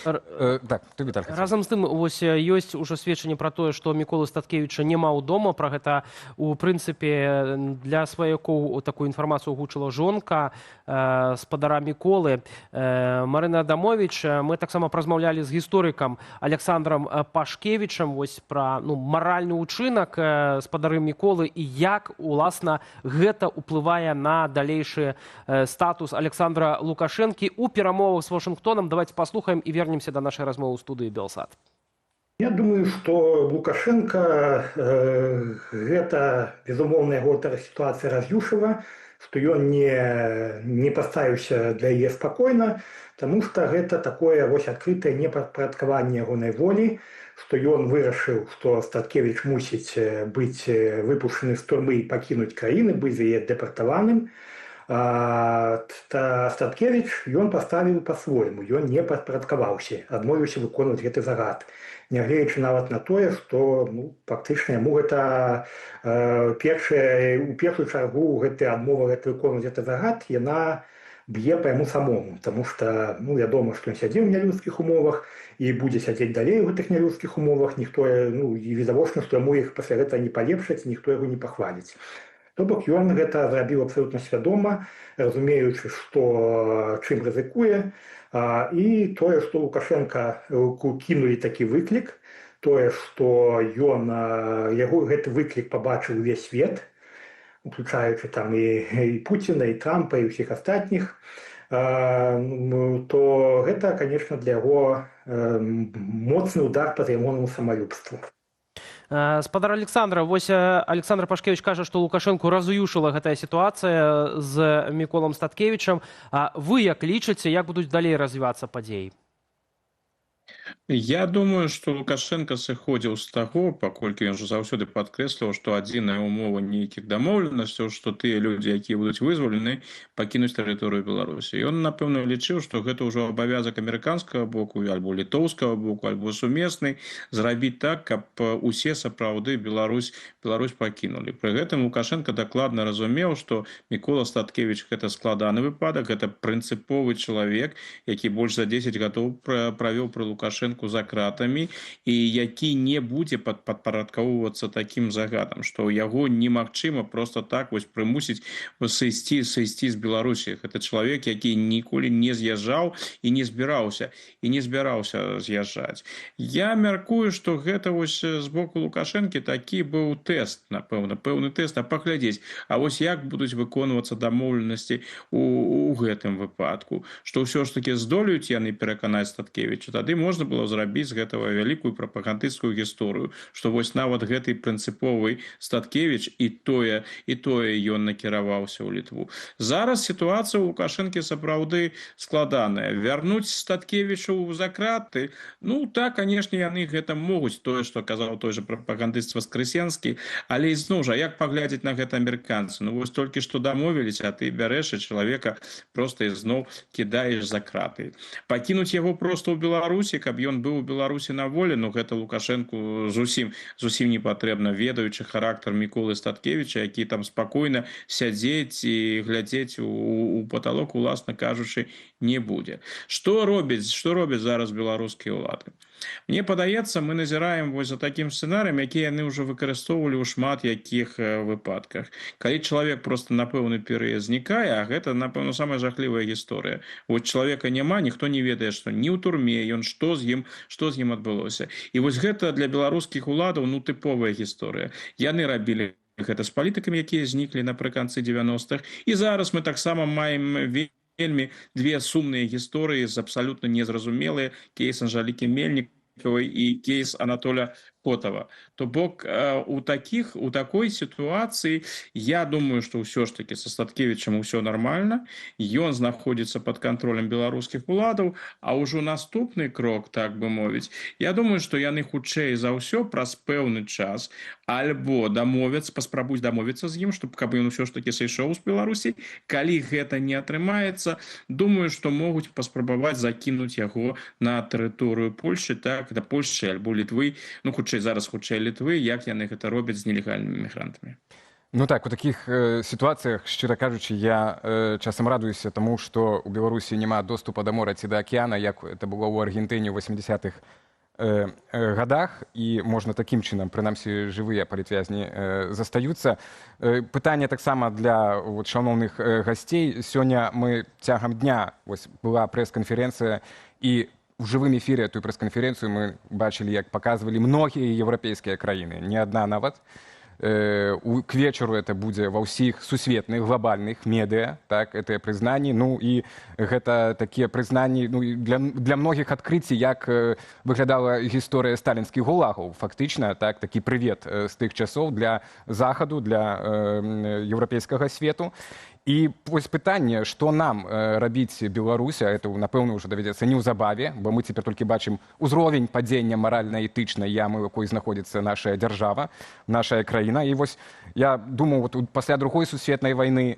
Так, ты, Віталь, разам з тым, вось ёсць ужо сведчанне пра тое, што Міколы Статкевіча няма ўдома. Пра гэта, у прынцыпе, для сваякоў такую інфармацыю агучыла жонка спадара Міколы Марына Адамович. Мы таксама размаўлялі з гісторыкам Александром Пашкевічам вось пра маральны ўчынак спадары Міколы і як, уласна, гэта ўплывае на далейшы статус Александра Лукашэнкі у перамовах з Вашынгтонам. Давайте послухаем и вернемся до нашей размовы в студии Белсат. Я думаю, что Лукашенко это, безумоўна, яго ситуация раз'юшыла, что ён не поставіўся для яе спокойно, потому что гэта такое вось адкрытае непадпарадкаванне ягонай волі, что ён вырашыў, что Статкевич мусіць быць выпушчаны з турмы і пакінуць краіны, быць за яе дэпартаваным. Статкевич ён паставіў па-свойму, ён не падпарадкаваўся, адмовіўся выконваць гэты загад, нягледзячы нават на тое, што фактычна яму гэта у першую чаргу адмова выконваць гэты загад, яна б'е па яму самому, таму што вядома, што ён сядзеў у нялюдскіх умовах і будзе сядзець далей у гэтых нялюдскіх умовах, ніхто і відавочна, што яму іх пасля гэтага не палепшаць, ніхто яго не пахваліць. То бок ён гэта зрабіў абсалютна свядома, разумеючы, чым рызыкуе, і тое, што Лукашенка кінулі такі выклік, тое, што яго гэты выклік пабачыў увесь свет, уключаючы там і Пуціна, і Трампа, і ўсіх астатніх, то гэта, конечно, для яго моцны удар па ягонаму самалюбству. Спадар Александра, вось Александр Пашкевич кажа, што Лукашэнку разуюшыла гэтая сітуацыя з Міколам Статкевічам. Вы як лічыце, як будуць далей развівацца падзеі? Я думаю, что Лукашенко сыходзіў з таго, паколькі ён жа заўсёды падкрэсліваў, што адзіная ўмова нейкіх дамоўленасцяў, што тыя людзі, якія будуць вызвалены, пакінуць тэрыторыю Беларусі. Ён, напэўна, лічыў, што гэта ўжо абавязак амерыканскага боку, альбо літоўскага боку, альбо сумесны, зрабіць так, каб усе сапраўды Беларусь пакінулі. Пры гэтым Лукашенко дакладна разумеў, што Мікола Статкевич гэта складаны выпадак, гэта прынцыповы чалавек, які больш за 10 гадоў правёў пры Лукашенку за кратамі і які не будзе падпарадкоўвацца такім загадам, што яго немагчыма просто так вось прымусіць сысці з Беларусі. Гэта чалавек, які ніколі не з'язджаў і не збіраўся з'язджаць. Я мяркую, што гэта вось з боку Лукашэнкі такі быў тэст, напэўна, пэўны тэст, паглядзець, а вось як будуць выконвацца дамоўленасці у гэтым выпадку, што ўсё ж таки здолеюць яны пераканаць Статкевіча, тады можна было зрабіць з гэтага вялікую прапагандысцкую гісторыю, што вось нават гэты прынцыповы Статкевіч і тое ён накіраваўся ў Літву. Зараз сітуацыя ў Лукашэнкі сапраўды складаная. Вярнуць Статкевічу за краты, так, канешне, яны гэта могуць, тое, што казаў той жа прапагандыст Васкрэсенскі, але ізноў жа, як паглядзець на гэта амерыканцы? Вось толькі што дамовіліся, а ты бярэш і чалавека проста ізноў кідаеш за краты. Пакінуць яго проста ў Беларусі, каб ён быў у Беларусі на волі, гэта Лукашэнку зусім не патрэбна, ведаючы характар Міколы Статкевіча, які там спакойна сядзець і глядзець у паталок, уласна кажучы, не будзе. Што робяць зараз беларускія ўлады? Мне падаецца, мы назіраем вось за такім сцэнарыем, які яны ўжо выкарыстоўвалі ў шмат якіх выпадках. Калі чалавек просто на пэўны перыяд знікае, а гэта, напэўна, самая жахлівая гісторыя. Вось чалавека няма, ніхто не ведае, што ні ў турме ён, што з ім адбылося. І вось гэта для беларускіх уладаў тыповая гісторыя. Яны рабілі гэта з палітыкамі, якія зніклі напрыканцы 90-х. І зараз мы таксама маем вельмі две сумныя гісторыі з абсалютна незразумелыя, кейс Анжалікі Мельнікавай і кейс Анатоля Котова. То бок у такой ситуации я думаю, что ўсё ж таки со Статкевичем ўсё нормально, ён знаходзіцца под контролем беларускіх уладаў, а ўжо наступны крок, так бы мовіць, я думаю, что яны хутчэй за ўсё праз пэўны час альбо паспрабуюць дамовіцца з ім, чтобы каб ён ўсё ж таки сышоў з Беларусі. Калі гэта не атрымаецца, думаю, что могуць паспрабаваць закінуць яго на тэрыторыю Польши, так, это Польши альбо Літвы, ну зараз хутчэй Літвы, як яны гэта робяць з нелегальнымі мігрантамі. Ну так, у таких ситуациях, щиро кажучи, я часам радуюся тому, что у Беларусі няма доступа до моря ці до океана, як это было у Аргентині у 80-х годах, і можна таким чином, принамсі, живі палітв'язні застаються. Питання так само для шановних гостей. Сьогодні ми тягом дня, ось була прес-конференція, і в живым эфире эту пресс-конференцию мы бачили, як показывали многие европейские краины, не одна нават. К вечеру это будзе ва ўсіх сусветных глобальных медыа, так, это прызнанні, ну і гэта такія прызнанні, ну, для многіх адкрыццей, як выглядала гісторыя сталінскіх гулагаў, фактычна, так, такі прывет з тых часоў для захаду, для еўрапейскага свету. І вось пытанне, што нам рабіць Беларусь, а это, напэўна, ўжо давядзецца неўзабаве, бо мы цяпер толькі бачым узровень падзення маральна-этычнай ямы, у якой знаходзіцца наша дзяржава, наша краіна. І вось я думаю, пасля другой сусветнай вайны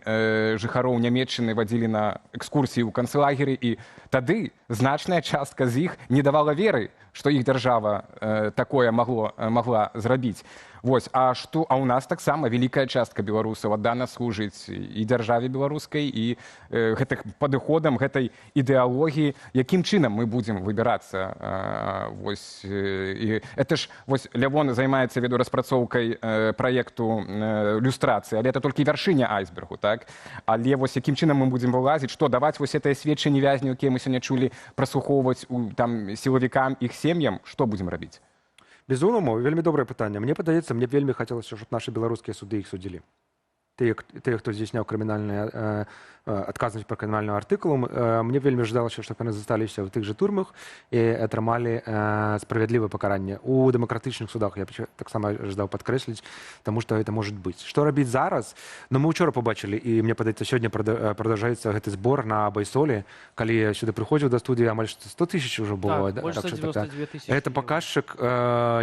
жыхароў Нямецчыны вадзілі на экскурсіі ў канцлагеры, і тады значная частка з іх не давала веры, што іх дзяржава такое магла зрабіць. Вось, а у нас таксама вялікая частка беларусаў аддана служыць і дзяржаве беларускай, і гэтых падыходам, гэтай ідэалогіі, якім чынам мы будзем выбірацца. Вось, і это ж, вось, Лявон займаецца, веду, распрацоўкай праекту люстрацыі, але это толькі вяршыня айсбергу, так? Але вось якім чынам мы будзем вылазіць, што даваць вось гэтае сведчанне вязняў, якія мы сёння чулі, праслухоўваць там сілавікам, іх сем'ям, што будзем рабіць? Безумоўна, вельмі добрае пытанне. Мне падаецца, мне вельмі хацелася, щоб нашы беларускія суды іх судзілі. Тыя, хто здзяйсняў крымінальную адказнасць па крымінальнаму артыкулу, мне вельмі жадалася, щоб яны засталіся ў тых жа турмах і атрымалі справядлівае пакаранне. У дэмакратычных судах я таксама жадаў падкрэсліць, таму што гэта можа быць. Што рабіць зараз? Ну, мы ўчора побачылі, і мне падаецца, сёння прадаўжаецца гэты збор на Байсолі, калі я сюды прыходзіў да студыі, амаль 100 тысяч ужо было. Так, больш за 92 тысячи. Гэта паказчык,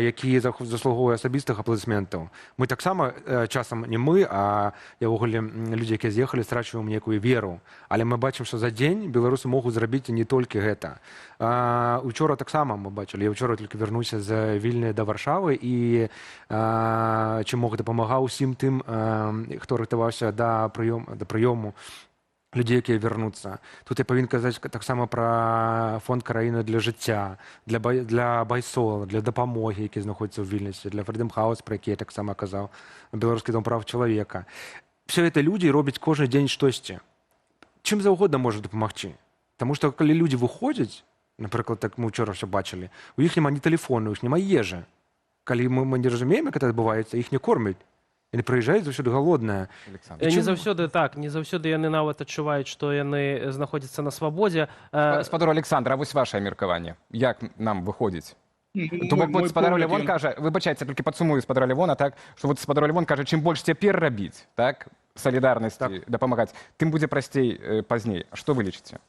які заслугоўвае асабістых апладысментаў. Мы таксама часам не мы, а я ўвогуле людзі, якія з'ехалі, страчваем некую веру. Але мы бачым, што за дзень беларусы могуць зрабіць не толькі гэта. Учора таксама мы бачылі, я ўчора толькі вярнуся з Вільні да Варшавы, і чым мог дапамагаў усім тым, хто рыхтаваўся да прыёму людзей, якія вярнуцца. Тут я павінен казаць таксама пра фонд краіны для жыцця, для Байсола, для дапамогі, які знаходзяцца ў Вільнясе, для Freedom House, пра які я таксама казаў, Беларускі дом прав чалавека. Все это людзі робяць кожны дзень штосьці. Чым заўгодна можа дапамагчы. Таму што калі людзі выходзяць, напрыклад, так мы ўчора ўсё бачылі, у іх няма ні тэлефону, у іх няма ежы. Калі мы не разумеем, як гэта адбываецца, іх не кормяць. Яны прыязджаюць заўсёды галодныя. Не заўсёды так, не заўсёды яны нават адчуваюць, што яны знаходзяцца на свабодзе. Спадар Александр, а вось вашае меркаванне? Як нам выходзіць? То бок спадар Лявон кажа, выбачайце, толькі падсумую спадара Лявона, так, што вот спадар Лявон кажа, чым больш цяпер рабіць, так, салідарнасці, дапамагаць, тым будзе прасцей пазней. Што вы лічыце?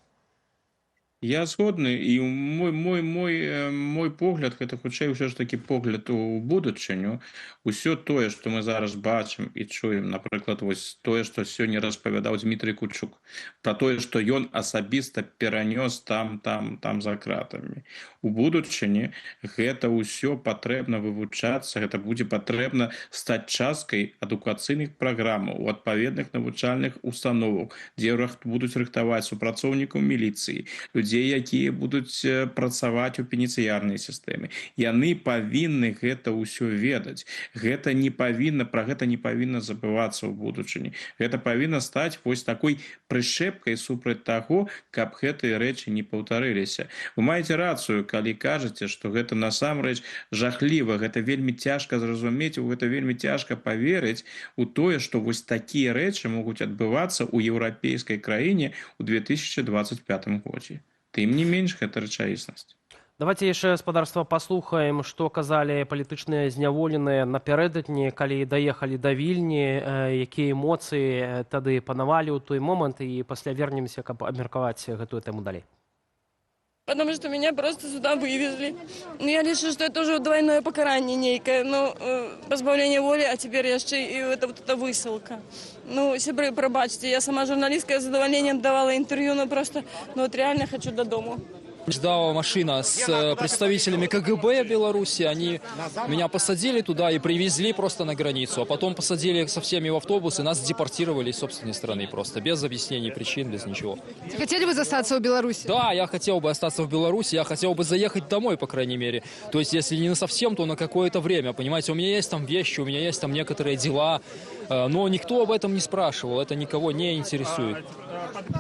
Я згодны, і мой погляд, гэта хутчэй ўсё ж такі погляд у будучыню. Усё тое, што мы зараз бачым і чуем, напрыклад, вось тое, што сёння распавядаў Дмітрый Кучук, пра тое, што ён асабіста перанёс там за кратамі. У будучыні гэта ўсё патрэбна вывучацца, гэта будзе патрэбна стаць часткай адукацыйных праграмаў у адпаведных навучальных установах, дзе будуць рыхтаваць супрацоўнікаў міліцыі, людзей, якія будуць працаваць у пеніцыярнай сістэме. Яны павінны гэта ўсё ведаць. Пра гэта не павінна забывацца ў будучыні. Гэта павінна стаць вось такой прышэпкай супраць таго, каб гэтыя рэчы не паўтарыліся. Вы маеце рацыю, калі кажаце, што гэта насамрэч жахліва, гэта вельмі цяжка зразумець, у гэта вельмі цяжка паверыць у тое, што вось такія рэчы могуць адбывацца ў еўрапейскай краіне ў 2025 годзе. Тым не менш, гэта рэчаіснасць. Давайте яшчэ, спадарства, паслухаем, што казалі палітычныя зняволеныя напярэдадні, калі даехалі да Вільні, якія эмоцыі тады панавалі ў той момант, і пасля вернемся, каб абмеркаваць гэтую тэму далей. Потому что меня просто сюда вывезли. Я лишу, что это уже двойное покарание некое. Ну, позбавление воли, а теперь еще и это вот эта высылка. Ну, сябры, пробачьте, я сама журналистка, я с задоволением давала интервью, но просто, ну вот реально хочу до дому. Ждала машина с представителями КГБ Беларуси, они меня посадили туда и привезли просто на границу, а потом посадили со всеми в автобус и нас депортировали из собственной страны просто, без объяснений причин, без ничего. Хотели бы остаться в Беларуси? Да, я хотел бы остаться в Беларуси, я хотел бы заехать домой, по крайней мере. То есть, если не на совсем, то на какое-то время, понимаете, у меня есть там вещи, у меня есть там некоторые дела, но никто об этом не спрашивал, это никого не интересует.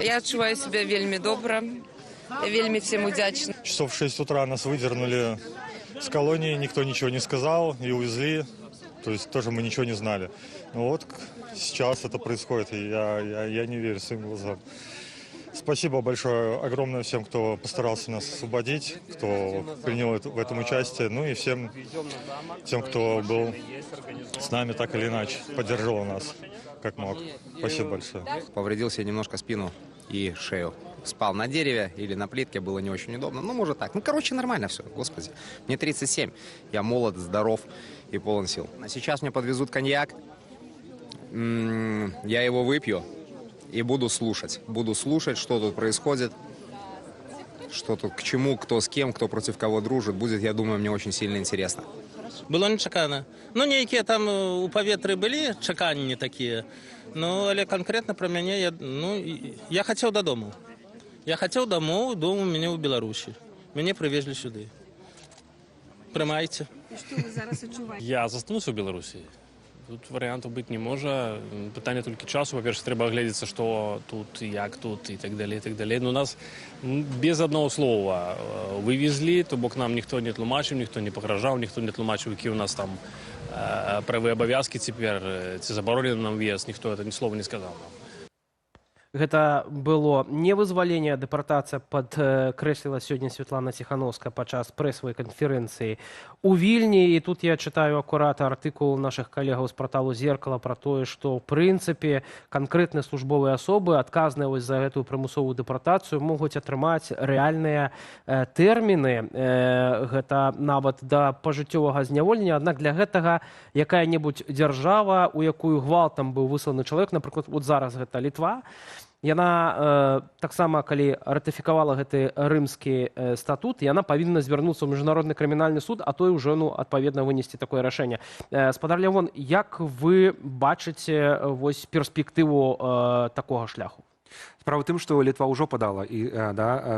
Я отчуваю себя вельми добро. Я вельми всем удячна. Часов в 6 утра нас выдернули с колонии, никто ничего не сказал и увезли. То есть тоже мы ничего не знали. Но вот сейчас это происходит, и я не верю своим глазам. Спасибо большое, огромное всем, кто постарался нас освободить, кто принял в этом участие, ну и всем тем, кто был с нами так или иначе, поддержал нас как мог. Спасибо большое. Повредил себе немножко спину и шею. Спал на дереве или на плитке, было не очень удобно. Ну, может так. Ну, короче, нормально все, господи. Мне 37, я молод, здоров и полон сил. А сейчас мне подвезут коньяк, я его выпью и буду слушать. Буду слушать, что тут происходит, что тут к чему, кто с кем, кто против кого дружит. Будет, я думаю, мне очень сильно интересно. Было нечакано. Ну, некие там у паветры были чаканні такие, ну, але конкретно про меня, я хотел до дому. Я хотел домой, дома у меня в Беларуси. Меня привезли сюда. Приймайте. И что вы зараз відчуваєте? Я застануся в Беларуси. Тут варіантів бути не може. Питання тільки часу. По-перше, треба оглядіться, що тут, як тут і так далі, і так далі. Но нас без одного слова вивезли, то бок нам ніхто не тлумачив, ніхто не погрожав, ніхто не тлумачив, які у нас там праві обов'язки тепер, ці заборонені нам в'їзд, ніхто це ні слова не сказав нам. Гэта было не вызваленне, дэпартацыя падкрэсліла сёння Святлана Ціхановская падчас прэсавай канферэнцыі у Вільні. І тут я чытаю акурат артыкул нашых калегаў з парталу «Зеркала» пра тое, што ў прынцыпе канкрэтныя службовыя асобы, адказныя вось за гэтую прымусовую дэпартацыю, могуць атрымаць рэальныя тэрміны. Гэта нават да пажыццёвага зняволення. Аднак для гэтага якая-небудзь дзяржава, у якую гвалтам быў высланы чалавек, напрыклад, вот зараз гэта Літва, яна таксама, калі ратыфікавала гэты рымскі статут, яна павінна звярнуцца ў міжнародны крымінальны суд, а той ужо, адпаведна, вынесці такое рашэнне. Спадар Лявон, як вы бачыце вось перспектыву такога шляху? Справа в тым, што Літва ўжо падала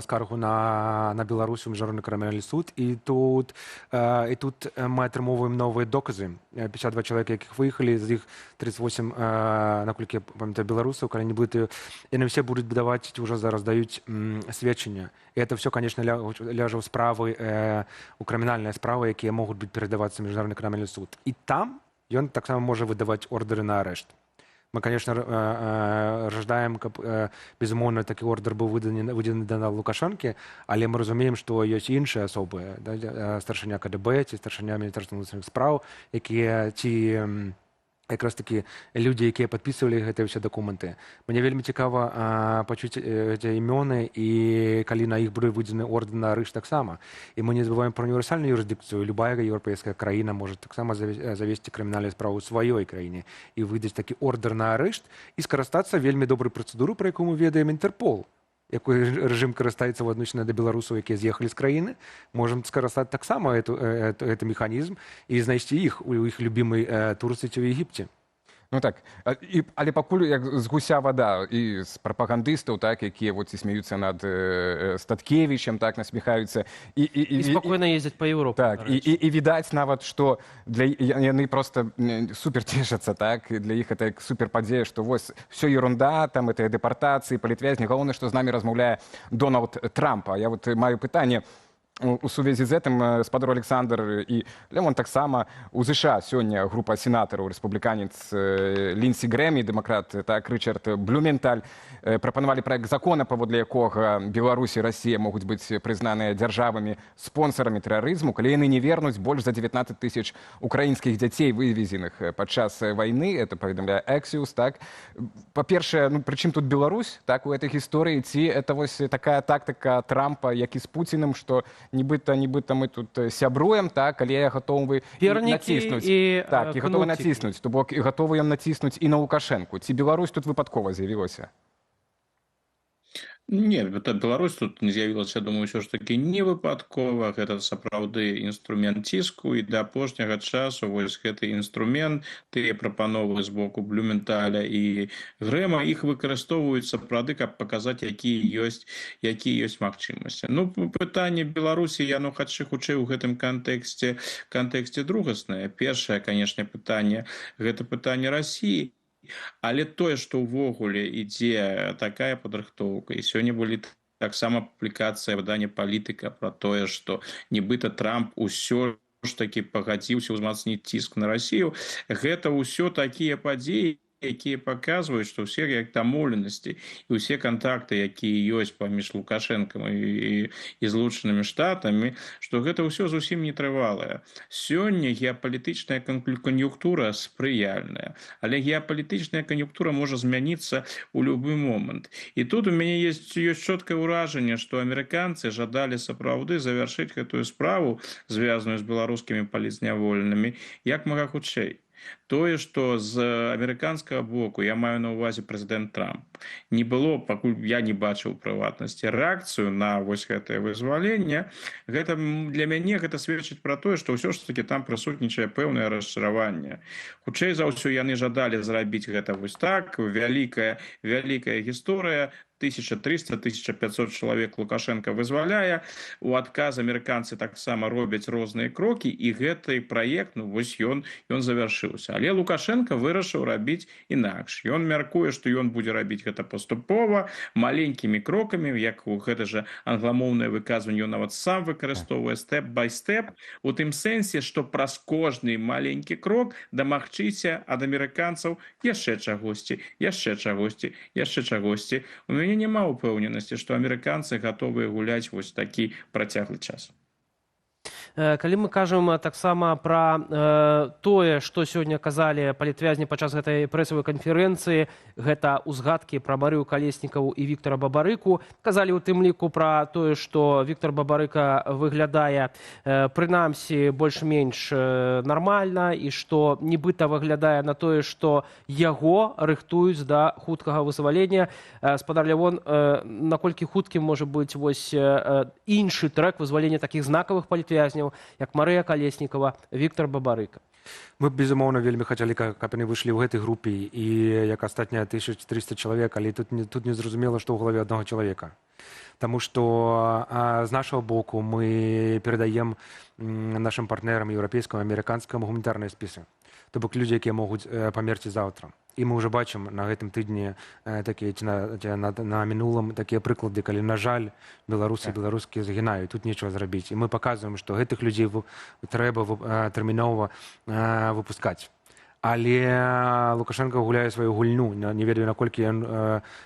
скаргу на Беларусь у міжнародны крымінальны суд, і тут мы атрымоўваем новыя доказы. 52 чалавека, якіх выехалі, з іх 38, наколькі я памятаю, беларусаў, калі не будзе, яны все будуць даваць, ужо зараз даюць сведчання. І это все, конечно, ляжа ў справы, у крымінальныя справы, якія могуць быць перадавацца ў міжнародны крымінальны суд. І там ён таксама можа выдаваць ордеры на арэшт. Мы, конечно, жаждаем, каб, безумоўна, такі ордер быў выданы да Лукашэнкі, але мы разумеем, што ёсць іншыя асобы, старшыня КДБ ці старшыня Міністэрства ўнутраных спраў, якія ці якраз такі людзі, якія падпісвалі гэтыя ўсе дакументы. Мне вельмі цікава пачуць гэтыя імёны, і калі на іх будзе выдадзены ордер на арышт таксама. І мы не забываем пра універсальную юрысдыкцыю. Любая еўрапейская краіна можа таксама завесці крымінальную справу ў сваёй краіне і выдаць такі ордер на арышт і скарыстацца вельмі добрай працэдуры, пра якую мы ведаем, Інтэрпол, якой рэжым карыстаецца ў адносінах да беларусаў, якія з'ехалі з краіны. Можам скарыстаць таксама гэты механізм і знайсці іх у іх любімай Турцыі ці ў Егіпце. Ну так, але пакуль як з гуся вада і з прапагандыстаў, так, якія вот і смеюцца над Статкевічем, так, насміхаюцца. І спакойна ездзяць па Еўропе. Так, і відаць нават, што яны проста супер цешацца, так, для іх это супер падзея, што вось всё ерунда, там гэтыя дэпартацыі, палітвязні, галоўнае, што з намі размаўляе Дональд Трамп. А я вот маю пытанне, у сувязі з гэтым спадар Александр і Лемон таксама у ЗША сёння група сенатараў рэспубліканец Лінсі Грэм і дэмакрат так Рычард Блюменталь прапанавалі праект закона, паводле якога Беларусь і Расія могуць быць прызнаныя дзяржавамі спонсарамі тэрарызму, калі яны не вернуць больш за 19 тысяч украінскіх дзяцей, вывезеных падчас вайны. Это паведамляе Axios, так. Па-першае, ну прычым тут Беларусь, так, у этой гісторыі, ці это вось такая тактыка Трампа, як і з Пуціным, што нібыта мы тут сябруем, так, але гатовы націснуць. Так, і гатовы націснуць, то бок і гатовы ён націснуць і на Лукашэнку. Ці Беларусь тут выпадкова з'явілася? Не, Беларусь тут не з'явілася, я думаю, ўсё ж таки не выпадкова. Гэта сапраўды інструмент ціску, і да апошняга часу вось гэты інструмент, тыя прапановы з боку Блюменталя і Грэма, іх выкарыстоўваюць сапраўды, каб паказаць, якія ёсць магчымасці. Ну, пытанне Беларусі, яно хутчэй у гэтым кантэксце другаснае. Першае, канешне, пытанне, гэта пытанне Расіі. Але тое, што ўвогуле ідзе такая падрыхтоўка, і сёння былі таксама публікацыя выдання «Палітыка» пра тое, што нібыта Трамп усё ж такі пагадзіўся ўзмацніць ціск на Расію, гэта ўсё такія падзеі, якія паказваюць, што ўсе як дамоўленасці і ўсе кантакты, якія ёсць паміж Лукашэнкам і Злучанымі Штатамі, што гэта ўсё зусім нетрывалае. Сёння геапалітычная кан'юнктура спрыяльная, але геапалітычная кан'юнктура можа змяніцца ў любы момант. І тут у мяне ёсць чоткае ўражанне, што амерыканцы жадалі сапраўды завяршыць гэтую справу, звязаную з беларускімі палітзняволенымі, як мага хутчэй. Тое, што з амерыканскага боку, я маю на ўвазе прэзідэнт Трамп, не было, пакуль я не бачыў прыватнасці, рэакцыю на вось гэтае вызваленне, гэта для мяне гэта сведчыць пра тое, што ўсё ж такі там прысутнічае пэўнае расчараванне. Хутчэй за ўсё яны жадалі зрабіць гэта вось так, вялікая гісторыя, 1300-1500 чалавек Лукашенко вызваляе, у адказ амерыканцы таксама робяць розныя крокі, і гэты праект, ну вось ён завяршыўся. Але Лукашенко вырашыў рабіць інакш. Ён мяркуе, што ён будзе рабіць гэта паступова, маленькімі крокамі, як у гэта же англамоўнае выказванне, ён нават сам выкарыстоўвае степ-бай-степ, у тым сэнсе, што праз кожны маленькі крок дамагчыся ад амерыканцаў яшчэ чагосьці. У мяне няма ўпэўненасці, што амерыканцы гатовыя гуляць вось такі працяглы час. Калі мы кажам таксама пра тое, што сёння казалі палітвязні падчас гэтай прэсавай канферэнцыі, гэта ўзгадкі пра Марыю Калеснікаву і Віктара Бабарыку. Казалі ў тым ліку пра тое, што Віктар Бабарыка выглядае прынамсі больш-менш нармальна, і што нібыта выглядае на тое, што яго рыхтуюць да хуткага вызвалення. Спадар Лявон, наколькі хуткім можа быць вось іншы трэк вызвалення такіх знакавых палітвязняў, як Марыя Калеснікава, Віктар Бабарыка? Мы, безумоўна, вельмі хацелі, каб яны выйшлі ў гэтай групе, і як астатнія 1300 чалавек, але тут не зразумела, што ў галаве аднаго чалавека. Таму што з нашага боку мы перадаем нашым партнерам еўрапейскаму, амерыканскаму гуманітарныя спісы. То бок людзі, якія могуць памерці заўтра. І мы ўжо бачым на гэтым тыдні такія, на мінулым такія прыклады, калі, на жаль, беларусы і беларускія загінаюць, тут нечага зрабіць. І мы паказваем, што гэтых людзей трэба тэрмінова выпускаць. Але Лукашенко гуляе сваю гульню. Не ведаю, наколькі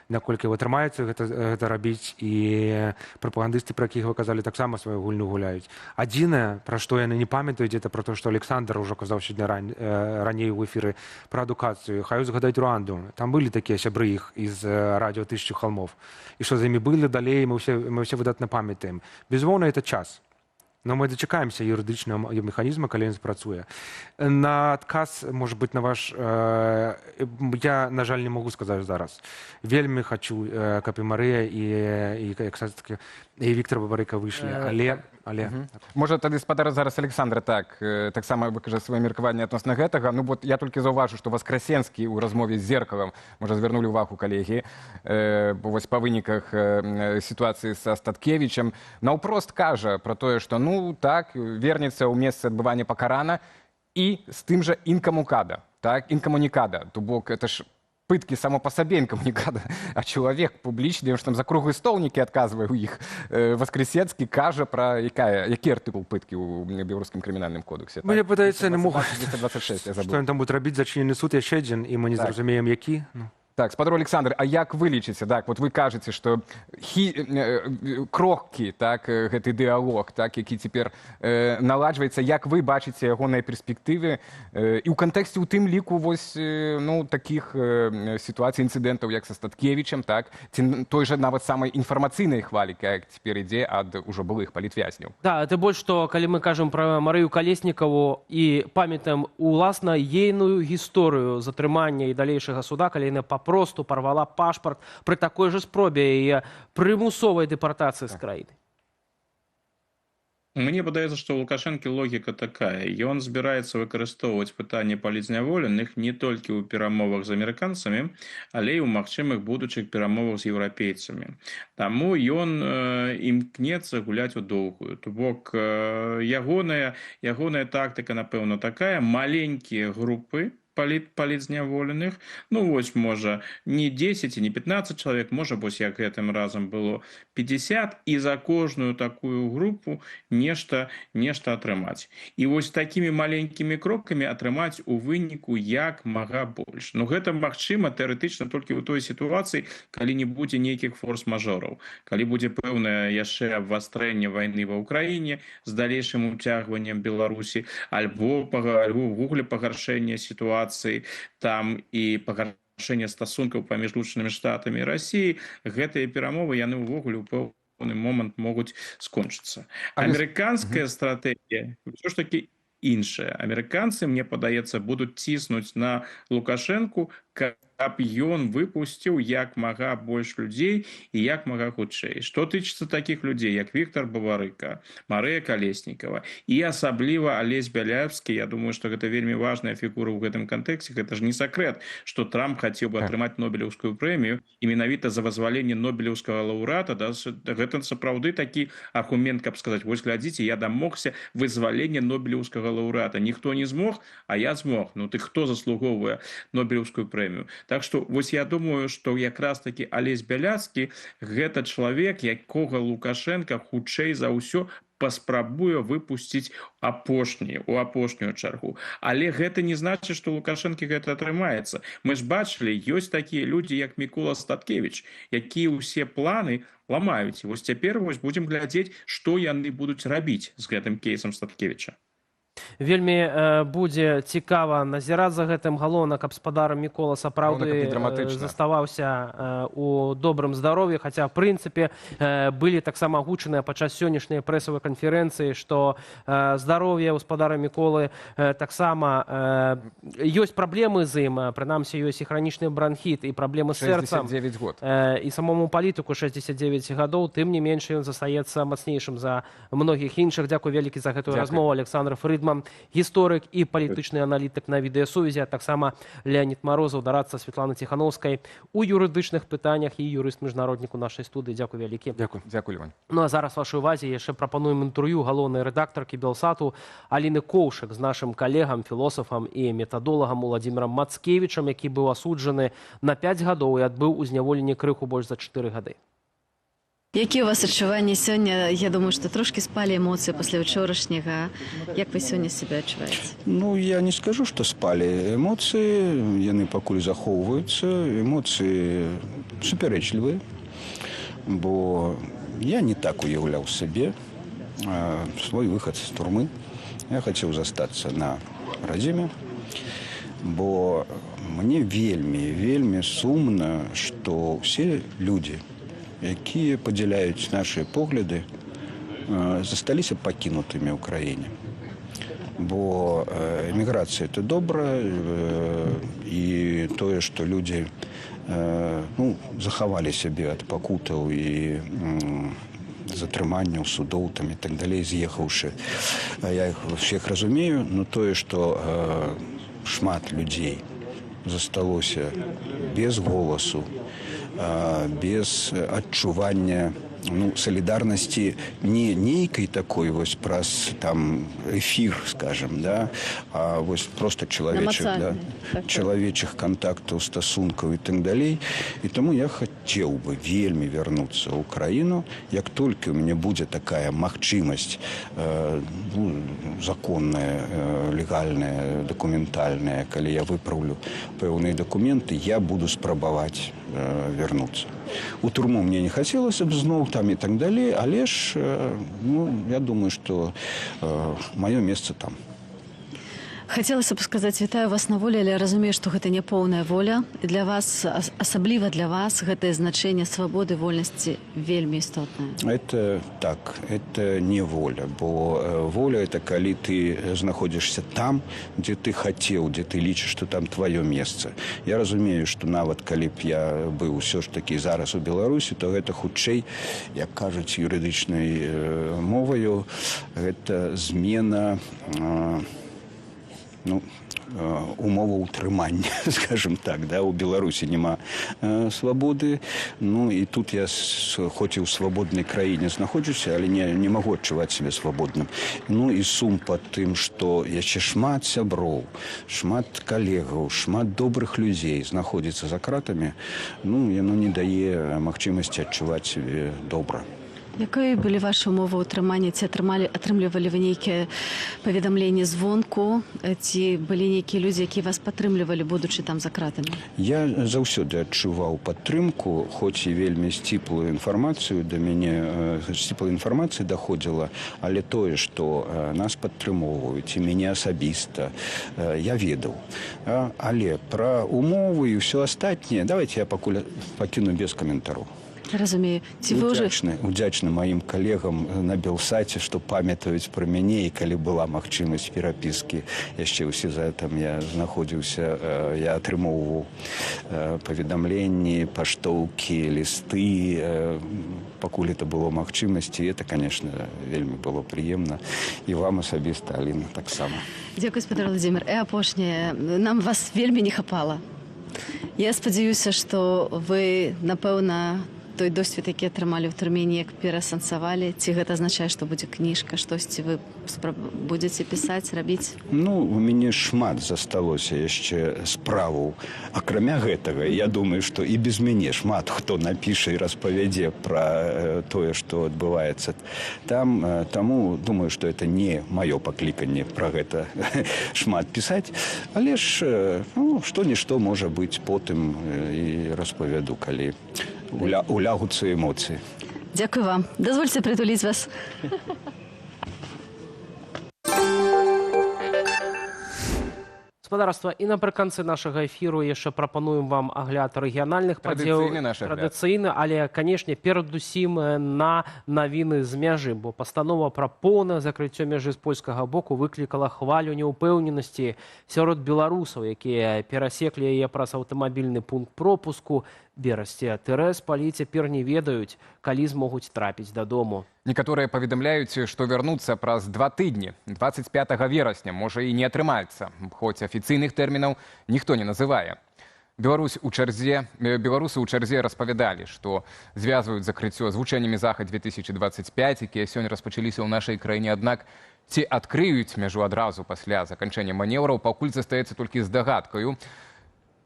атрымаецца гэта рабіць, і прапагандысты, пра якіх вы казалі, таксама сваю гульню гуляюць. Адзінае, пра што яны не памятаюць, гэта пра то, што Александр ўжо казаў сёння раней у эфіры пра адукацыю. Хай узгадаюць Руанду. Там былі такія сябры іх з радыё «Тысячи холмов». І што за імі былі далей, мы ўсе выдатна памятаем. Безумоўна, это час. Но мы дачакаемся юрыдычнага механізма, калі ён спрацуе. На адказ, можа быць, на ваш... Я, на жаль, не могу сказаць зараз. Вельмі хачу, каб і Марыя, і Віктар Бабарыка выйшлі. Але... Можа, тады спадар зараз Александра таксама выкажа сваё меркаванне адносна гэтага. Ну, я толькі заўважу, што Васкрасенскі ў размове з Зеркалам, можа, звярнулі ўвагу калегі, вось па выніках сітуацыі са Статкевічам, наўпрост кажа пра тое, што, ну, так, вернецца ў месцы адбывання пакарана і з тым жа інкамунікада. То бок, это ж пытки само по себе инкоммуникада, а человек публичный, он ж там за круглый стол некі адказвае ў іх. Воскресенскі кажа пра які артыкул пыткі ў беларускім крымінальным кодексе. Мне падаецца, не могу, 226, я забыл. Што ён там будзе рабіць, зачынены суд яшчэ адзін, і мы не зразумеем, які. Так, спадар Александр, а як вы лічыце, так, вот вы кажаце, што крохкі, так, гэты дыалог, так, які цяпер наладжваецца, як вы бачыце ягоныя перспектывы і ў кантэксце ў тым ліку вось, ну, такіх сітуацый, інцыдэнтаў, як са Статкевічам, так, ці той жа нават самай інфармацыйнай хвалі, як цяпер ідзе ад ужо былых палітвязняў. Да, тым больш, што калі мы кажам пра Марыю Калеснікаву і памятаем уласна ейную гісторыю затрымання і далейшага суда, калі яна папросту порвала пашпарт при такой же спробе і прымусовай дэпартацыі з краіны. Мне падаецца, што ў Лукашэнкі логіка такая. Ён збіраецца выкарыстоўваць пытанне палітзняволеных не толькі ў перамовах з амерыканцамі, але і ў магчымых будучых перамовах з еўрапейцамі. Таму ён імкнецца гуляць у доўгую. То бок ягоная тактыка, напэўна, такая: маленькія групы палітзняволеных, ну вось, можа, не 10 і не 15 чалавек, можа, вось як гэтым разам было 50, і за кожную такую групу нешта атрымаць. І вось такімі маленькімі крокамі атрымаць у выніку як мага больш. Ну гэта магчыма тэарэтычна толькі ў той сітуацыі, калі не будзе нейкіх форс-мажораў, калі будзе пэўнае яшчэ абвастрэнне вайны ва ўкраіне з далейшым уцягваннем Беларусі, альбо ўвогуле пагаршэнне сітуацыі там і пагаршэнне стасункаў паміж Злучанымі Штатамі і Расіяй, гэтыя перамовы яны ўвогуле ў пэўны момант могуць скончыцца. Амерыканская стратэгія ўсё ж такі іншая. Амерыканцы, мне падаецца, будуць ціснуць на Лукашэнку, каб ён выпусціў як мага больш людзей і як мага хутчэй. Што тычыцца такіх людзей, як Віктор Баварыка, Марыя Калеснікава і асабліва Алесь Бялявскі, я думаю, што гэта вельмі важная фігура ў гэтым кантэксце. Гэта ж не сакрэт, што Трамп хацеў бы атрымаць Нобелеўскую прэмію і менавіта за вызваленне Нобелеўскага лаўрэата. Гэта сапраўды такі аргумент, каб сказаць: вось глядзіце, я дамогся вызвалення Нобелеўскага лаўрэата. Ніхто не змог, а я змог. Ну ты хто заслугоўвае Нобелеўскую прэмію? Так што вось я думаю, што якраз такі Алесь Бяляцкі гэта чалавек, якога Лукашенка хутчэй за ўсё паспрабуе выпусціць у апошнюю чаргу. Але гэта не значыць, што Лукашэнкі гэта атрымаецца. Мы ж бачылі, ёсць такія людзі, як Мікола Статкевіч, якія ўсе планы ламаюць. Вось цяпер будзем глядзець, што яны будуць рабіць з гэтым кейсам Статкевіча. Вельмі будзе цікава назіраць за гэтым. Галоўна, каб спадар Мікола сапраўды заставаўся у добрым здароўі, хаця, в прынцыпе, былі таксама агучаныя падчас сённяшняй прэсавай канферэнцыі, што здароўе ў спадара Міколы таксама ёсць праблемы з ім, прынамсі ёсць і хранічны бронхіт, і праблемы з сэрцам. 69 год. І самому палітыку 69 гадоў, тым не менш ён застаецца мацнейшым за многіх іншых. Дзякуй вялікі за гэтую размову. Александр Фрыдман, гісторык і палітычны аналітык на відэасувязі, а таксама Леонид Марозаў, дарадца Светланы Ціхановскай у юрыдычных пытаннях і юрыст-міжнароднік у нашай студыі. Дзякуй вялікі. Дзякуй, Левань. Ну а зараз вашай увазе яшчэ прапануем інтэрв'ю галоўнай рэдактаркі Белсату Аліны Коўшак з нашым калегам, філосафам і метадолагам Уладзімірам Мацкевічам, які быў асуджаны на 5 гадоў і адбыў у зняволенні крыху больш за 4 гады. Які у вас адчуванні сёння? Я думаю, што трошкі спалі эмоцыі пасля ўчорашняга. Як вы сёння себе адчуваеце? Ну, я не скажу, што спалі эмоцыі. Яны пакуль захоўваюцца. Эмоцыі супярэчлівыя. Бо я не так уяўляў сабе свой выхад з турмы. Я хацеў застацца на радзіме. Бо мне вельмі сумна, што ўсе людзі, якія падзяляюць нашы погляды, засталіся пакінутымі ў краіне. Бо эміграцыя – это добра, і тое, што людзі захавалі сябе ад пакутаў і затрыманняў, судоў і так далей, з'ехаўшы. Я іх усіх разумею, но тое, што шмат людзей засталося без голасу, без адчування солідарнасці не нейкай такой вось праз там эфір, скажем, да, а вось просто чалавечых контактаў, стасункаў і так далей. І тому я хацеў бы вельмі вярнуцца ў краіну, як толькі у мяне будзе такая магчымасць законная, легальная, дакументальная, калі я выпраўлю пэўныя дакументы, я буду спрабаваць вярнуцца. У турму мне не хацелася б зноў там і так далей, але ж я думаю, што маё месца там. Хацелася б сказаць, вітаю вас на волі, але я разумею, што гэта не поўная воля. І для вас, асабліва для вас, гэтае значэнне свабоды, вольнасці вельмі істотнае. Это так, это не воля, бо воля – это калі ты знаходзішся там, дзе ты хацеў, дзе ты лічыш, што там тваё месца. Я разумею, што нават калі б я быў усё ж такі зараз у Беларусі, то гэта хутчэй, як кажуць юрыдычнай моваю, гэта змена умова ўтрымання, скажем так, да, у Беларусі няма свабоды, і тут я хоць і ў свабоднай краіне знаходжуся, але не магу адчуваць сябе свабодным. І сум пад тым, што яшчэ шмат сяброў, шмат калегаў, шмат добрых людзей знаходзіцца за кратамі, яно не дае магчымасці адчуваць сябе добра. Якія былі ваші умовы ўтрымання? Ці атрымлівалі вы нейкія паведамленні звонку? Ці былі нейкія людзі, якія вас падтрымлівалі, будучы там за кратамі? Я заўсёды адчуваў падтрымку, хоць і вельмі сціплую інфармацыю да мяне, сціплая інфармацыя даходзіла, але тое, што нас падтрымоўваюць, і мяне асабіста, я ведаў. Але пра умовы і ўсё астатняе, давайте я пакуль пакіну без каментараў. Разумею. Удзячны маім калегам на Белсаце, што памятаюць пра мяне, і калі была магчымасць перапіскі, яшчэ ў сезатам я знаходзіўся, я атрымоўваў паведамленні, паштоўкі, лісты, пакуль это было магчымасці, і это, конечно, вельмі было прыемна. І вам асабіста, Аліна, таксама. Дзякуй, спадар Владзімир. І апошняе, нам вас вельмі не хапала. Я спадзяюся, што вы, напэўна, той досвед, які атрымалі ў турме, неяк пераасэнсавалі? Ці гэта азначае, што будзе кніжка, штосьці вы будзеце пісаць, рабіць? У мяне шмат засталося яшчэ справаў. Акрамя гэтага, я думаю, што і без мяне шмат хто напіша і распавядзе пра тое, што адбываецца там. Таму думаю, што это не маё пакліканне пра гэта шмат пісаць. Але ж што-нішто можа быць потым і распавяду, калі улягуцца эмоцыі. Дзякуй вам. Дазвольце прытуліць вас. Спадарства, і напрыканцы нашага эфіру яшчэ прапануем вам агляд рэгіянальных падзеяў. Традыцыйны, але, канешне, перадусім на навіны з мяжы, бо пастанова пра поўнае закрыццё мяжы з польскага боку выклікала хвалю няўпэўненасці сярод беларусаў, якія перасеклі яе праз аўтамабільны пункт пропуску. Берасці Тэрэсполі цяпер не ведаюць, калі змогуць трапіць дадому. Некаторыя паведамляюць, што вярнуцца праз 2 тыдні, 25 верасня, можа і не атрымаецца, хоць афіцыйных тэрмінаў ніхто не называе. Беларусы ў чарзе распавядалі, што звязваюць закрыццё з вучэннямі Захад-2025, якія сёння распачаліся ў нашай краіне, аднак ці адкрыюць мяжу адразу пасля заканчэння манеўраў, пакуль застаецца толькі здагадкаю.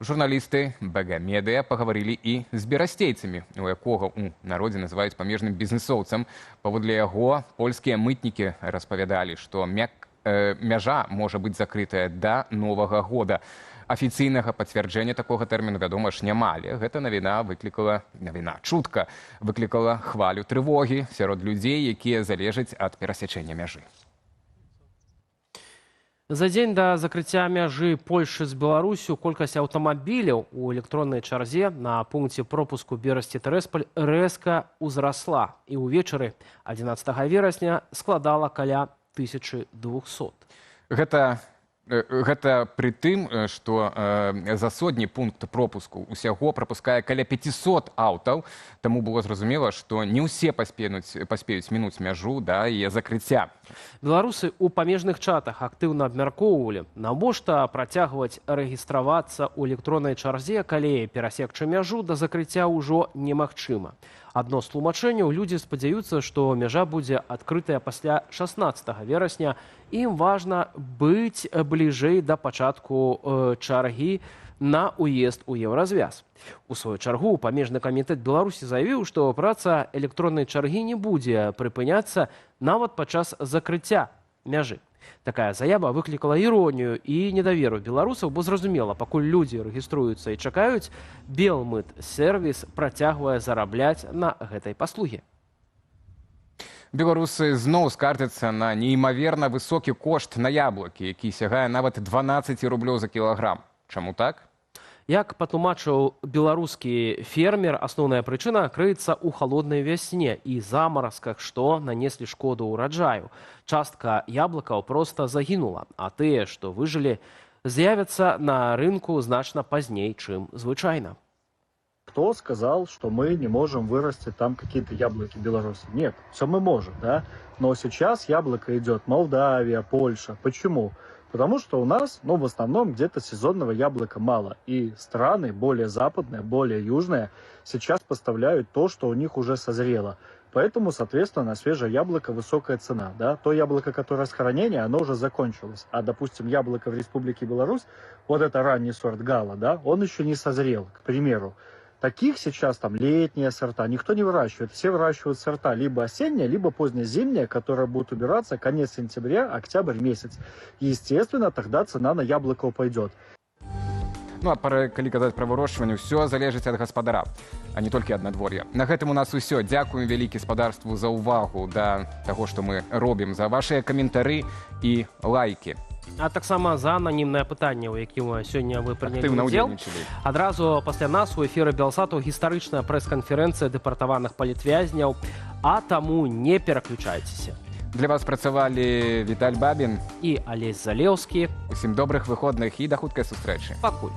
Журналісты БГ-медыя пагаварылі і з берасцейцамі, у якога ў народзе называюць памежным бізнесоўцам. Паводле яго, польскія мытнікі распавядалі, што мяжа можа быць закрытая да Новага года. Афіцыйнага пацвярджэння такога тэрміну, вядома ж, няма, але гэта чутка выклікала хвалю трывогі сярод людзей, якія залежаць ад перасячэння мяжы. За дзень да закрыцця мяжы Польшы з Беларусю колькасць аўтамабіляў у электроннай чарзе на пункце пропуску Берасці-Тэрэсполь рэзка ўзрасла і ўвечары 11 верасня складала каля 1200. Гэта пры тым, што за сотні пункт пропуску усяго прапускае каля 500 аўтаў, таму было зразумела, што не ўсе паспеюць мінуць мяжу да яе закрыцця. Беларусы ў памежных чатах актыўна абмяркоўвалі, навошта працягваць рэгістравацца ў электроннай чарзе, калі перасекчы мяжу да закрыцця ўжо немагчыма. Адно з тлумачэнняў, людзі спадзяюцца, што мяжа будзе адкрытая пасля 16 верасня. Ім важна быць бліжэй да пачатку чаргі на уезд у Еўразвяз. У сваю чаргу памежны камітэт Беларусі заявіў, што праца электроннай чаргі не будзе прыпыняцца нават падчас закрыцця мяжы. Такая заява выклікала іронію і недаверу беларусаў, бо зразумела, пакуль людзі рэгіструюцца і чакаюць, Белмыт-сервіс працягвае зарабляць на гэтай паслугі. Беларусы зноў скардзяцца на неймаверна высокі кошт на яблыкі, які сягае нават 12 рублёў за кілаграм. Чаму так? Як патлумачыў беларускі фермер, асноўная прычына крыецца ў халоднай вясне і замаразках, што нанеслі шкоду ўраджаю. Частка яблыкаў проста загінула, а тыя, што выжылі, з'явяцца на рынку значна пазней, чым звычайна. Кто сказал, что мы не можем вырастить там какие-то яблоки в Беларуси? Нет, все мы можем, да? Но сейчас яблоко идет Молдавия, Польша. Почему? Потому что у нас, в основном где-то сезонного яблока мало. И страны более западные, более южные сейчас поставляют то, что у них уже созрело. Поэтому, соответственно, на свежее яблоко высокая цена. Да? То яблоко, которое с хранения, оно уже закончилось. А, допустим, яблоко в Республике Беларусь, вот это ранний сорт Гала, да, он еще не созрел, к примеру. Таких сейчас там летние сорта никто не выращивает. Все выращивают сорта либо осенние, либо позднезимние, которые будут убираться конец сентября, октябрь месяц. И, естественно, тогда цена на яблоко упадет. А калі казаць пра вырошчванне, ўсё залежыць ад гаспадара, а не толькі ад надвор'я. На гэтым у нас усё. Дзякуем вялікі спадарству за ўвагу да таго, што мы робім, за вашыя каментары і лайкі. А таксама за ананімнае пытанне, у якім сёння вы прынялі ўдзел. Адразу пасля нас у эфіры Белсату гістарычная прэс-канферэнцыя дэпартаваных палітвязняў, а таму не пераключайцеся. Для вас працавалі Віталь Бабін і Алесь Залеўскі. Усім добрых выходных і да хуткай сустрэчы. Пакуль.